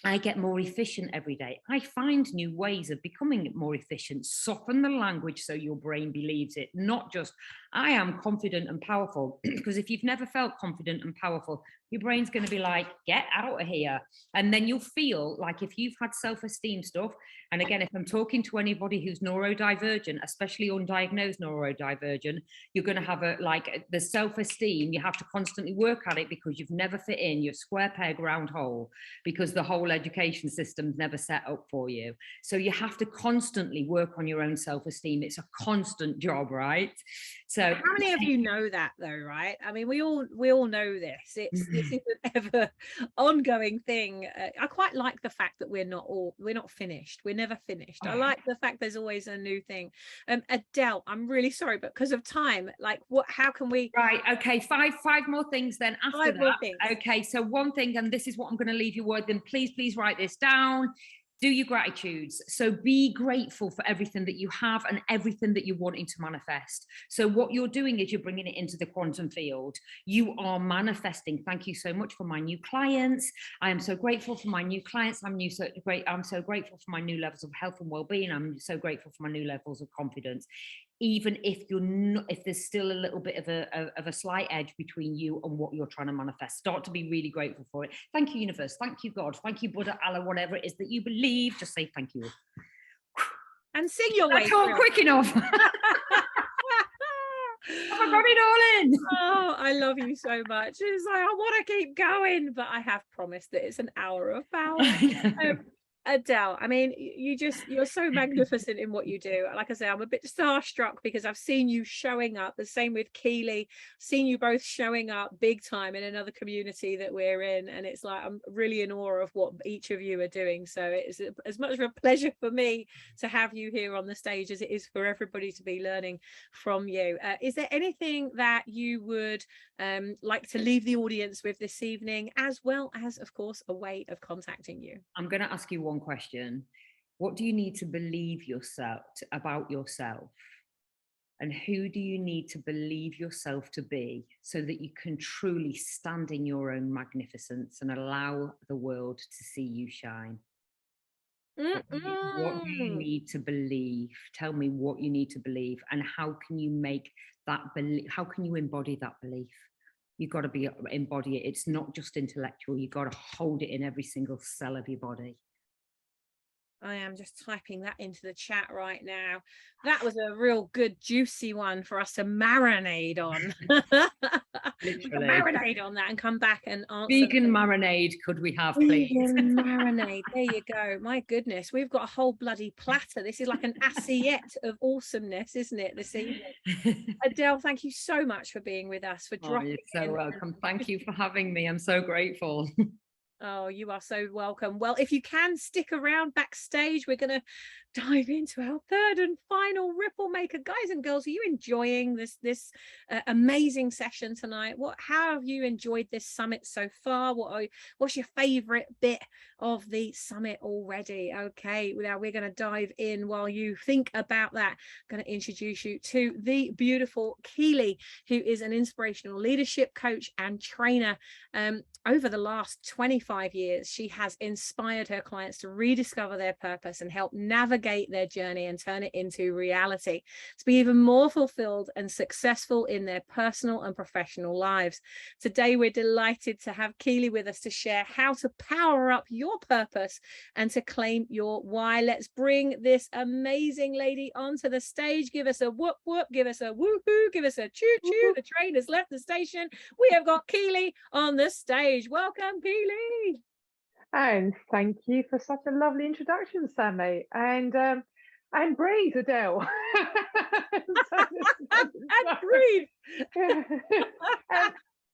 I get more efficient every day. I find new ways of becoming more efficient. Soften the language so your brain believes it, not just, I am confident and powerful. Because if you've never felt confident and powerful, your brain's going to be like, get out of here. And then you'll feel like if you've had self-esteem stuff, and again, if I'm talking to anybody who's neurodivergent, especially undiagnosed neurodivergent, you're going to have the self-esteem, you have to constantly work at it because you've never fit in, you're square peg, round hole, because the whole education system's never set up for you. So you have to constantly work on your own self-esteem. It's a constant job, right? So how many of you know that though, right? I mean, we all know this. This is an ever ongoing thing. I quite like the fact that we're not finished. We're never finished. I like the fact there's always a new thing. Adele, I'm really sorry, but because of time, like how can we? Right. Okay. Five more things then after that. Okay. So one thing, and this is what I'm going to leave you with, then please write this down. Do your gratitudes. So be grateful for everything that you have and everything that you're wanting to manifest. So what you're doing is you're bringing it into the quantum field. You are manifesting. Thank you so much for my new clients. I am so grateful for my new clients. I'm so grateful for my new levels of health and well-being. I'm so grateful for my new levels of confidence. Even if you're not, if there's still a little bit of a slight edge between you and what you're trying to manifest, start to be really grateful for it. Thank you, universe. Thank you, God. Thank you, Buddha, Allah, whatever it is that you believe. Just say thank you. And sing your way. I can't quick enough. I've got it all in. Oh, I love you so much. It's like, I want to keep going, but I have promised that it's an hour of power. Adele, I mean, you're so magnificent in what you do. Like I say, I'm a bit starstruck because I've seen you showing up. The same with Keely, seen you both showing up big time in another community that we're in. And it's like, I'm really in awe of what each of you are doing. So it's as much of a pleasure for me to have you here on the stage as it is for everybody to be learning from you. Is there anything that you would like to leave the audience with this evening, as well as, of course, a way of contacting you? I'm going to ask you one question. What do you need to believe about yourself? And who do you need to believe yourself to be so that you can truly stand in your own magnificence and allow the world to see you shine? What do you need to believe? Tell me what you need to believe, and how can you make that belief? How can you embody that belief? You've got to embody it. It's not just intellectual. You've got to hold it in every single cell of your body. I am just typing that into the chat right now. That was a real good juicy one for us to marinate on. We can marinate on that and come back and answer. Vegan marinade, could we have, please? Vegan marinade. There you go. My goodness, we've got a whole bloody platter. This is like an assiette of awesomeness, isn't it, this evening? Adele, thank you so much for being with us, for dropping in. You're so welcome. Thank you for having me. I'm so grateful. Oh, you are so welcome. Well, if you can stick around backstage, we're going to dive into our third and final Ripple Maker. Guys and girls, are you enjoying this amazing session tonight? How have you enjoyed this summit so far? What's your favorite bit of the summit already? Okay, now we're going to dive in. While you think about that, I'm going to introduce you to the beautiful Keely, who is an inspirational leadership coach and trainer. over the last 25 years, she has inspired her clients to rediscover their purpose and help navigate their journey and turn it into reality, to be even more fulfilled and successful in their personal and professional lives. Today, we're delighted to have Keely with us to share how to power up your purpose and to claim your why. Let's bring this amazing lady onto the stage. Give us a whoop whoop, give us a woohoo, give us a choo choo. The train has left the station. We have got Keely on the stage. Welcome, Keely. And thank you for such a lovely introduction, Sammy. And breathe, Adele. And breathe.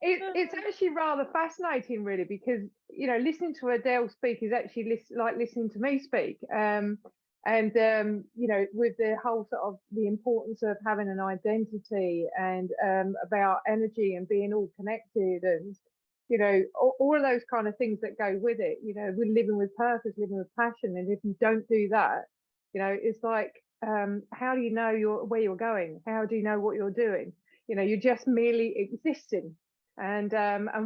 It's actually rather fascinating, really, because listening to Adele speak is actually like listening to me speak. With the whole sort of the importance of having an identity and about energy and being all connected and all of those kind of things that go with it. We're living with purpose, living with passion, and if you don't do that, it's like how do you know where you're going? How do you know what you're doing? You're just merely existing. And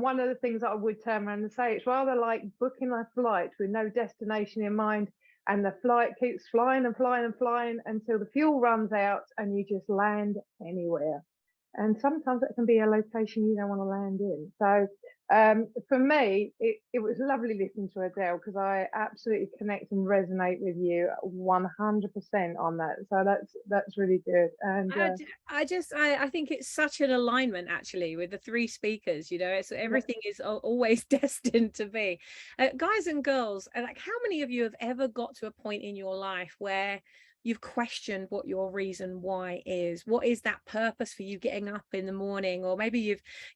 one of the things that I would turn around and say, it's rather like booking a flight with no destination in mind, and the flight keeps flying and flying and flying until the fuel runs out and you just land anywhere. And sometimes it can be a location you don't want to land in. So for me, it was lovely listening to Adele, because I absolutely connect and resonate with you 100% on that. So that's really good. And I think it's such an alignment actually with the three speakers. It's everything is always destined to be. Guys and girls, like, how many of you have ever got to a point in your life where you've questioned what your reason why is? What is that purpose for you getting up in the morning? Or maybe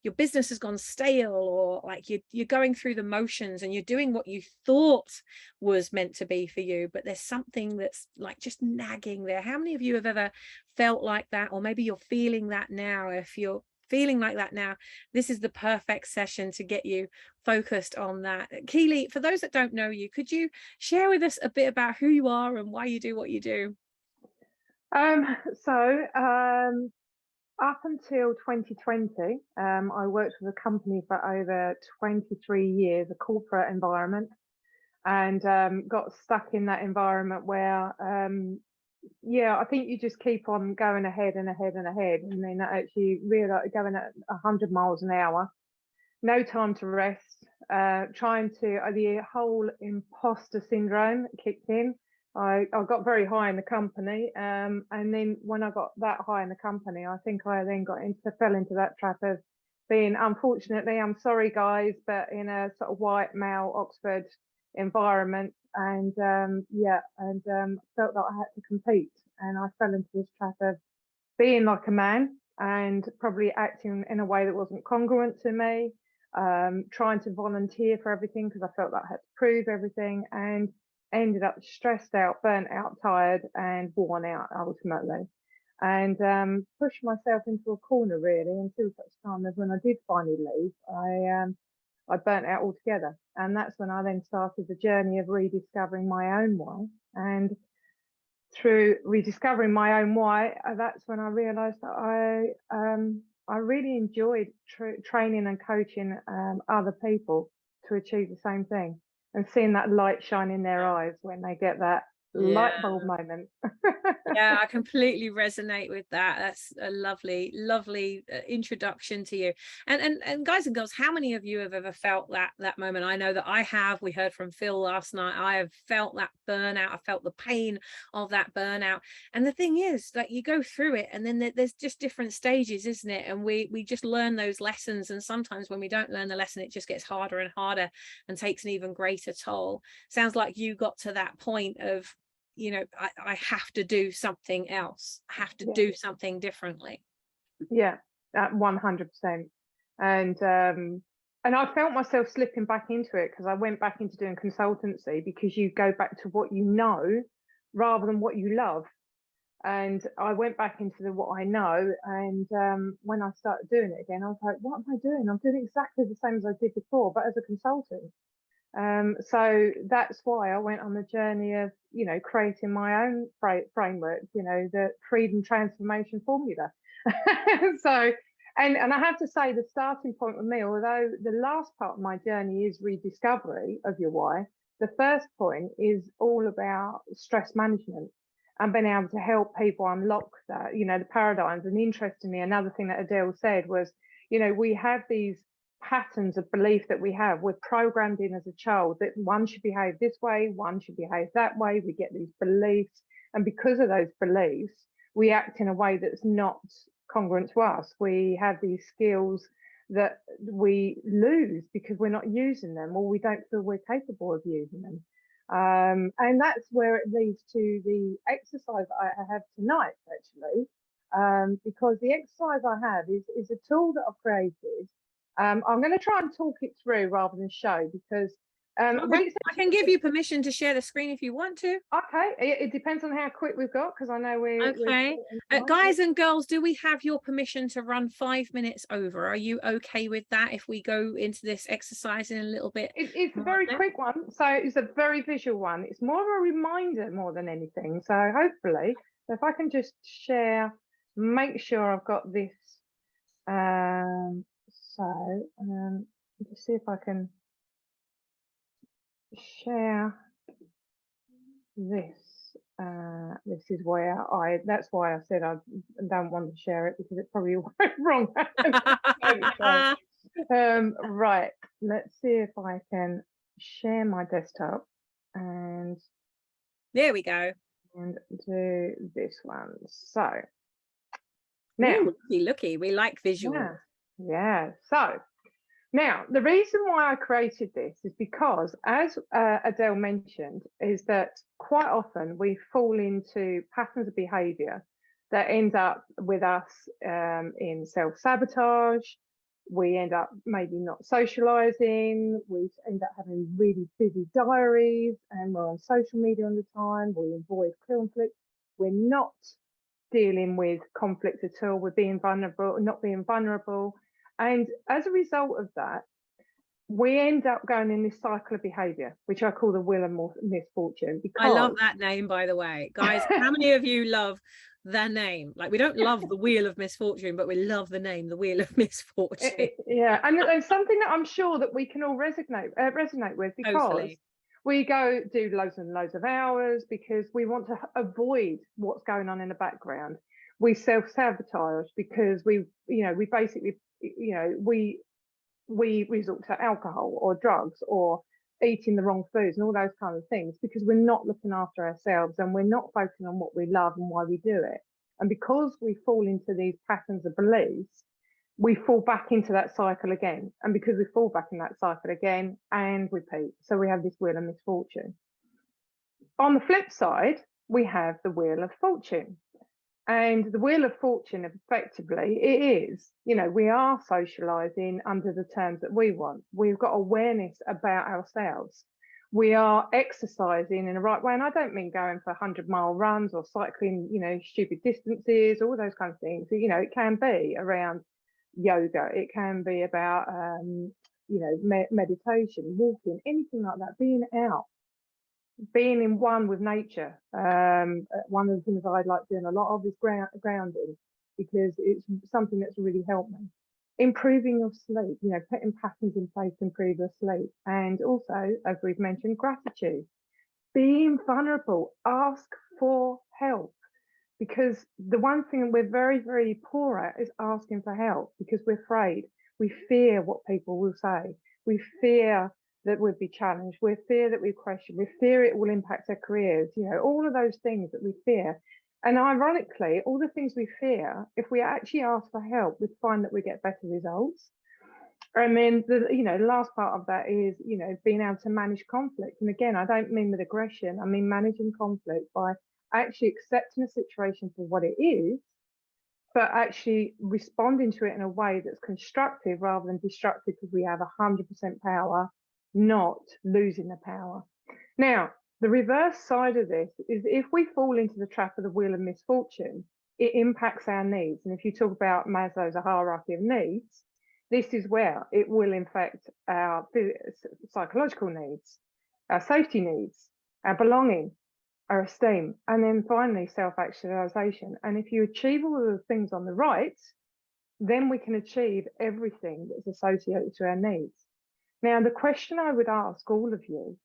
your business has gone stale, or like you're going through the motions and you're doing what you thought was meant to be for you, but there's something that's like just nagging there. How many of you have ever felt like that? Or maybe you're feeling that now. If you're feeling like that now, this is the perfect session to get you focused on that. Keely, for those that don't know you, could you share with us a bit about who you are and why you do what you do? Up until 2020, I worked with a company for over 23 years, a corporate environment, and got stuck in that environment where I think you just keep on going ahead and ahead and ahead, and then actually realize going at 100 miles an hour, no time to rest, the whole imposter syndrome kicked in. I got very high in the company, and then when I got that high in the company, I think I then fell into that trap of being, unfortunately, I'm sorry guys, but in a sort of white male Oxford environment, and felt that I had to compete, and I fell into this trap of being like a man and probably acting in a way that wasn't congruent to me, trying to volunteer for everything because I felt that I had to prove everything, and ended up stressed out, burnt out, tired, and worn out ultimately, and pushed myself into a corner really until such time as when I did finally leave, I burnt out altogether. And that's when I then started the journey of rediscovering my own why. And through rediscovering my own why, that's when I realized that I really enjoyed training and coaching other people to achieve the same thing, and seeing that light shine in their eyes when they get that light bulb moment. Yeah, I completely resonate with that. That's a lovely introduction to you. And guys and girls, how many of you have ever felt that moment? I know that I have. We heard from Phil last night. I have felt that burnout. I felt the pain of that burnout. And the thing is, like, you go through it, and then there's just different stages, isn't it? And we just learn those lessons, and sometimes when we don't learn the lesson, it just gets harder and harder and takes an even greater toll. Sounds like you got to that point of, I have to do something else. I have to do something differently. Yeah, 100%. And I felt myself slipping back into it, because I went back into doing consultancy, because you go back to what you know rather than what you love. And I went back into what I know, and when I started doing it again, I was like, what am I doing? I'm doing exactly the same as I did before, but as a consultant. So that's why I went on the journey of, creating my own framework, the freedom transformation formula. So, And I have to say, the starting point with me, although the last part of my journey is rediscovery of your why, the first point is all about stress management and being able to help people unlock that, you know, the paradigms. And interestingly, another thing that Adele said was, you know, we have these patterns of belief that we have. We're programmed in as a child that one should behave this way, one should behave that way. We get these beliefs. And because of those beliefs, we act in a way that's not congruent to us. We have these skills that we lose because we're not using them, or we don't feel we're capable of using them. And that's where it leads to the exercise I have tonight, actually, because the exercise I have is a tool that I've created. I'm going to try and talk it through rather than show, because I can give you permission to share the screen if you want to. Okay, it depends on how quick we've got, because I know we're okay. Guys and girls, do we have your permission to run 5 minutes over? Are you okay with that if we go into this exercise in a little bit? It's a very quick one, so it's a very visual one. It's more of a reminder more than anything. So hopefully, if I can just share, make sure I've got this. Just see if I can share this. This is where that's why I said I don't want to share it, because it probably went wrong. Right, let's see if I can share my desktop, and there we go, and do this one. So now, looky, we like visual. Yeah. So now, the reason why I created this is because, as Adele mentioned, is that quite often we fall into patterns of behaviour that end up with us in self-sabotage. We end up maybe not socialising. We end up having really busy diaries, and we're on social media all the time. We avoid conflict. We're not dealing with conflict at all. We're being vulnerable, not being vulnerable. And as a result of that, we end up going in this cycle of behaviour, which I call the wheel of misfortune. Because I love that name, by the way. Guys, how many of you love the name? Like, we don't love the wheel of misfortune, but we love the name, the wheel of misfortune. Yeah, and it's something that I'm sure that we can all resonate with, because totally. We go do loads and loads of hours because we want to avoid what's going on in the background. We self-sabotage because we basically, we resort to alcohol or drugs or eating the wrong foods and all those kind of things, because we're not looking after ourselves and we're not focusing on what we love and why we do it. And because we fall into these patterns of beliefs, we fall back into that cycle again. And because we fall back in that cycle again and repeat, so we have this wheel of misfortune. On the flip side, we have the wheel of fortune. And the wheel of fortune, effectively, it is, we are socializing under the terms that we want. We've got awareness about ourselves. We are exercising in the right way. And I don't mean going for 100-mile runs or cycling, stupid distances, all those kind of things. It can be around yoga. It can be about, meditation, walking, anything like that, being out. Being in one with nature. One of the things I like doing a lot of is grounding, because it's something that's really helped me. Improving your sleep, putting patterns in place to improve your sleep. And also, as we've mentioned, gratitude. Being vulnerable, ask for help. Because the one thing we're very, very poor at is asking for help, because we're afraid. We fear what people will say. We fear that we'd be challenged. We fear that we question. We fear it will impact our careers. All of those things that we fear. And ironically, all the things we fear, if we actually ask for help, we'd find that we get better results. And then the last part of that is, being able to manage conflict. And again, I don't mean with aggression. I mean managing conflict by actually accepting a situation for what it is, but actually responding to it in a way that's constructive rather than destructive, because we have 100% power, not losing the power. Now, the reverse side of this is, if we fall into the trap of the wheel of misfortune, it impacts our needs. And if you talk about Maslow's hierarchy of needs, this is where it will affect our psychological needs, our safety needs, our belonging, our esteem, and then finally self-actualization. And if you achieve all of the things on the right, then we can achieve everything that's associated to our needs. Now, the question I would ask all of you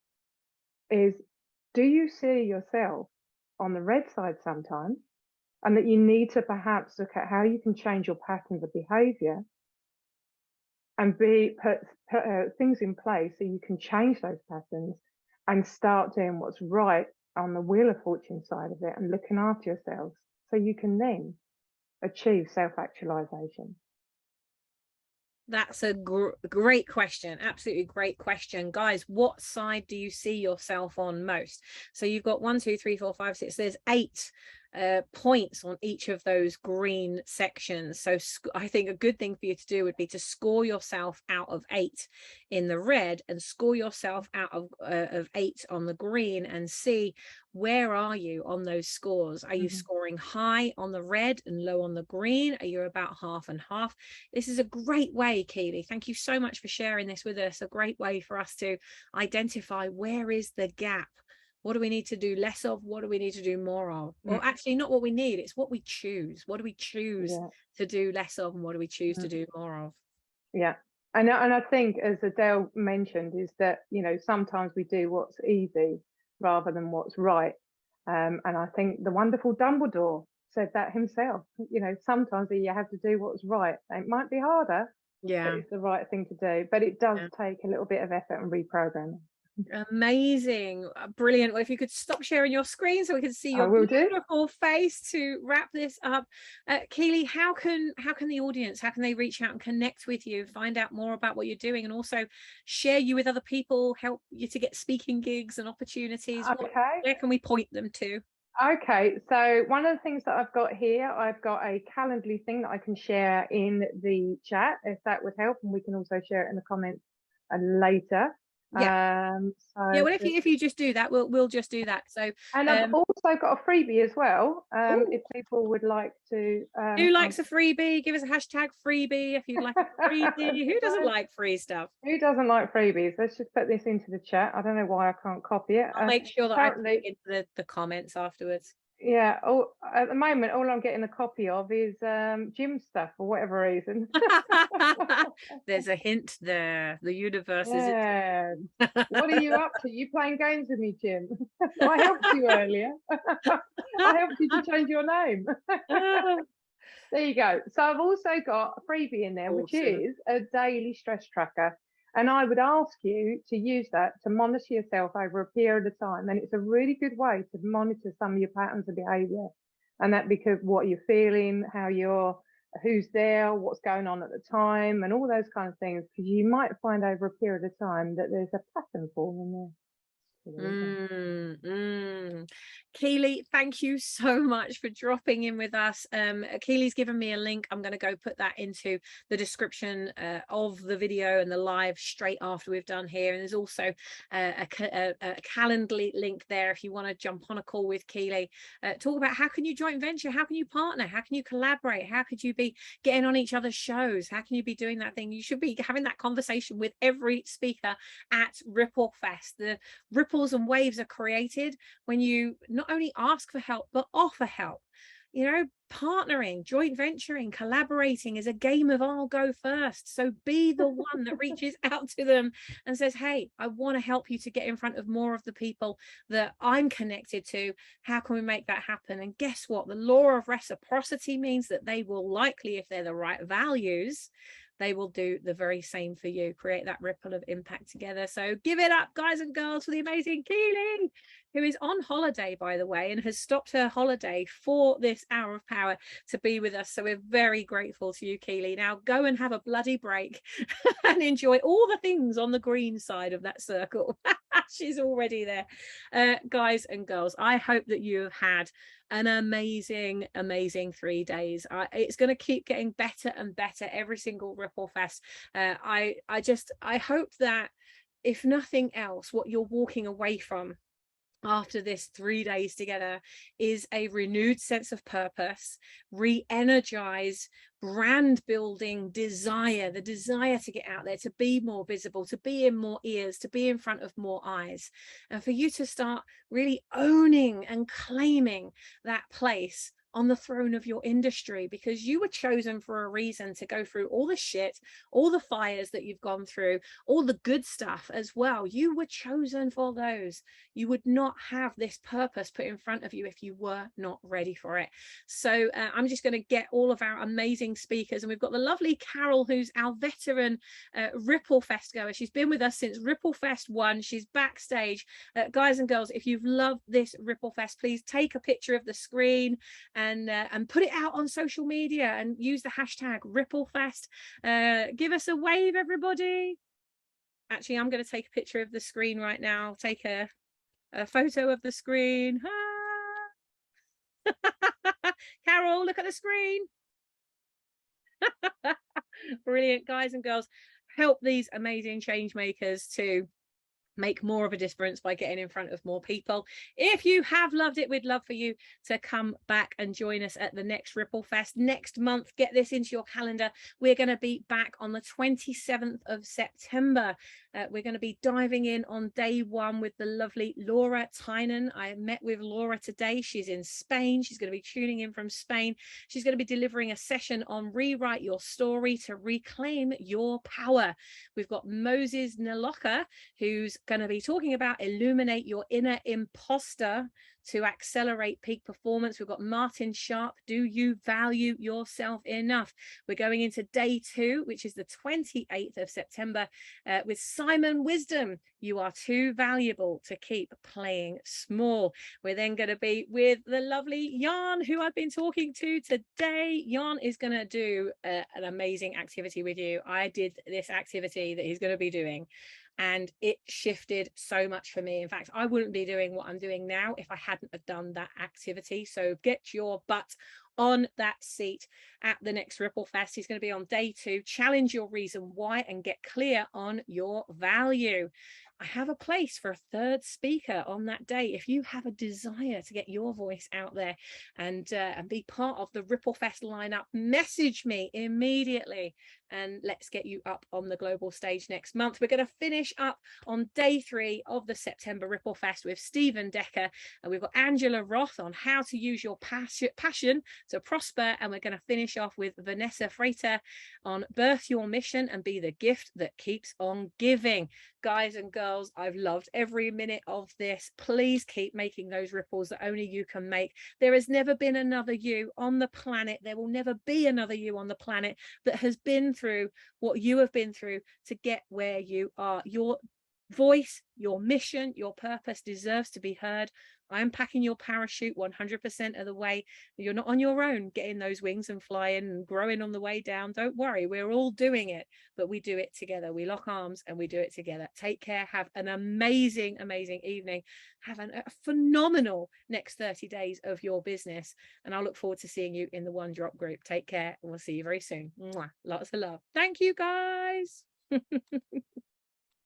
is, do you see yourself on the red side sometimes, and that you need to perhaps look at how you can change your patterns of behavior and put things in place so you can change those patterns and start doing what's right on the Wheel of Fortune side of it and looking after yourselves so you can then achieve self-actualization? That's a great question. Absolutely great question. Guys, what side do you see yourself on most? So you've got 1, 2, 3, 4, 5, 6. There's 8 points on each of those green sections. So I think a good thing for you to do would be to score yourself out of 8 in the red and score yourself out of 8 on the green, and see where are you on those scores. Are you scoring high on the red and low on the green? Are you about half and half? This is a great way, Keely, thank you so much for sharing this with us, a great way for us to identify where is the gap. What do we need to do less of? What do we need to do more of? Well, actually not what we need, it's what we choose. What do we choose to do less of, and what do we choose to do more of? Yeah. And I think, as Adele mentioned, is that, you know, sometimes we do what's easy rather than what's right. And I think the wonderful Dumbledore said that himself. You know, sometimes you have to do what's right. It might be harder, but it's the right thing to do. But it does take a little bit of effort and reprogramming. Amazing, brilliant. Well, if you could stop sharing your screen so we can see your beautiful face to wrap this up. Keely, how can the audience, how can they reach out and connect with you, find out more about what you're doing, and also share you with other people, help you to get speaking gigs and opportunities? Where can we point them to? Okay, so one of the things that I've got here, I've got a Calendly thing that I can share in the chat, if that would help, and we can also share it in the comments later. Well, if you just do that, we'll just do that. So, and I've also got a freebie as well, if people would like to. Who likes a freebie? Give us a hashtag freebie if you'd like a freebie. Who doesn't like free stuff? Who doesn't like freebies? Let's just put this into the chat. I don't know why I can't copy it. I'll make sure that I put it into the comments afterwards. Yeah. At the moment, all I'm getting a copy of is gym stuff for whatever reason. There's a hint there. The universe is. What are you up to? You playing games with me, Jim? I helped you earlier. I helped you to change your name. There you go. So I've also got a freebie in there, which is a daily stress tracker. And I would ask you to use that to monitor yourself over a period of time. And it's a really good way to monitor some of your patterns of behavior. And that because what you're feeling, who's there, what's going on at the time, and all those kind of things. Because you might find over a period of time that there's a pattern forming there. Keely, thank you so much for dropping in with us. Keely's given me a link. I'm going to go put that into the description of the video and the live straight after we've done here. And there's also a Calendly link there if you want to jump on a call with Keely, talk about how can you joint venture, how can you partner, how can you collaborate, how could you be getting on each other's shows, how can you be doing that thing. You should be having that conversation with every speaker at RippleFEST. The ripples and waves are created when you not only ask for help but offer help. You know, partnering, joint venturing, collaborating is a game of I'll go first. So be the one that reaches out to them and says, hey, I want to help you to get in front of more of the people that I'm connected to. How can we make that happen? And guess what? The law of reciprocity means that they will likely, if they're the right values, they will do the very same for you, create that ripple of impact together. So give it up, guys and girls, for the amazing Keely, who is on holiday, by the way, and has stopped her holiday for this hour of power to be with us. So we're very grateful to you, Keely. Now go and have a bloody break and enjoy all the things on the green side of that circle. She's already there. Guys and girls, I hope that you have had an amazing 3 days. It's going to keep getting better and better every single RippleFest. I hope that, if nothing else, what you're walking away from after this 3 days together is a renewed sense of purpose, re-energize, brand building desire, the desire to get out there, to be more visible, to be in more ears, to be in front of more eyes, and for you to start really owning and claiming that place on the throne of your industry, because you were chosen for a reason to go through all the shit, all the fires that you've gone through, all the good stuff as well. You were chosen for those. You would not have this purpose put in front of you if you were not ready for it. So I'm just going to get all of our amazing speakers, and we've got the lovely Carol, who's our veteran RippleFest goer. She's been with us since RippleFest 1. She's backstage. Guys and girls, if you've loved this RippleFest, please take a picture of the screen and put it out on social media and use the hashtag RippleFest. Give us a wave, everybody. Actually, I'm going to take a picture of the screen right now. Take a photo of the screen. Carol, look at the screen. Brilliant. Guys and girls, help these amazing change makers to make more of a difference by getting in front of more people. If you have loved it, we'd love for you to come back and join us at the next RippleFest next month. Get this into your calendar. We're going to be back on the 27th of September. We're going to be diving in on day 1 with the lovely Laura Tynan. I met with Laura today. She's in Spain. She's going to be tuning in from Spain. She's going to be delivering a session on rewrite your story to reclaim your power. We've got Moses Naloka, who's going to be talking about illuminate your inner imposter to accelerate peak performance. We've got Martin Sharp, do you value yourself enough? We're going into day 2, which is the 28th of September, with Simon Wisdom, you are too valuable to keep playing small. We're then going to be with the lovely Jan, who I've been talking to today. Jan is going to do an amazing activity with you. I did this activity that he's going to be doing, and it shifted so much for me. In fact, I wouldn't be doing what I'm doing now if I hadn't have done that activity. So get your butt on that seat at the next RippleFest. He's going to be on day 2. Challenge your reason why and get clear on your value. I have a place for a 3rd speaker on that day. If you have a desire to get your voice out there and be part of the RippleFest lineup, message me immediately and let's get you up on the global stage next month. We're going to finish up on day 3 of the September RippleFest with Stephen Decker, and we've got Angela Roth on how to use your passion to prosper, and we're going to finish off with Vanessa Freitas on birth your mission and be the gift that keeps on giving. Guys and girls, I've loved every minute of this. Please keep making those ripples that only you can make. There has never been another you on the planet. There will never be another you on the planet that has been through what you have been through to get where you are. Your voice, your mission, your purpose deserves to be heard. I'm packing your parachute 100% of the way. You're not on your own getting those wings and flying and growing on the way down. Don't worry, we're all doing it, but we do it together. We lock arms and we do it together. Take care. Have an amazing, amazing evening. Have a phenomenal next 30 days of your business. And I'll look forward to seeing you in the One Drop group. Take care and we'll see you very soon. Mwah. Lots of love. Thank you, guys.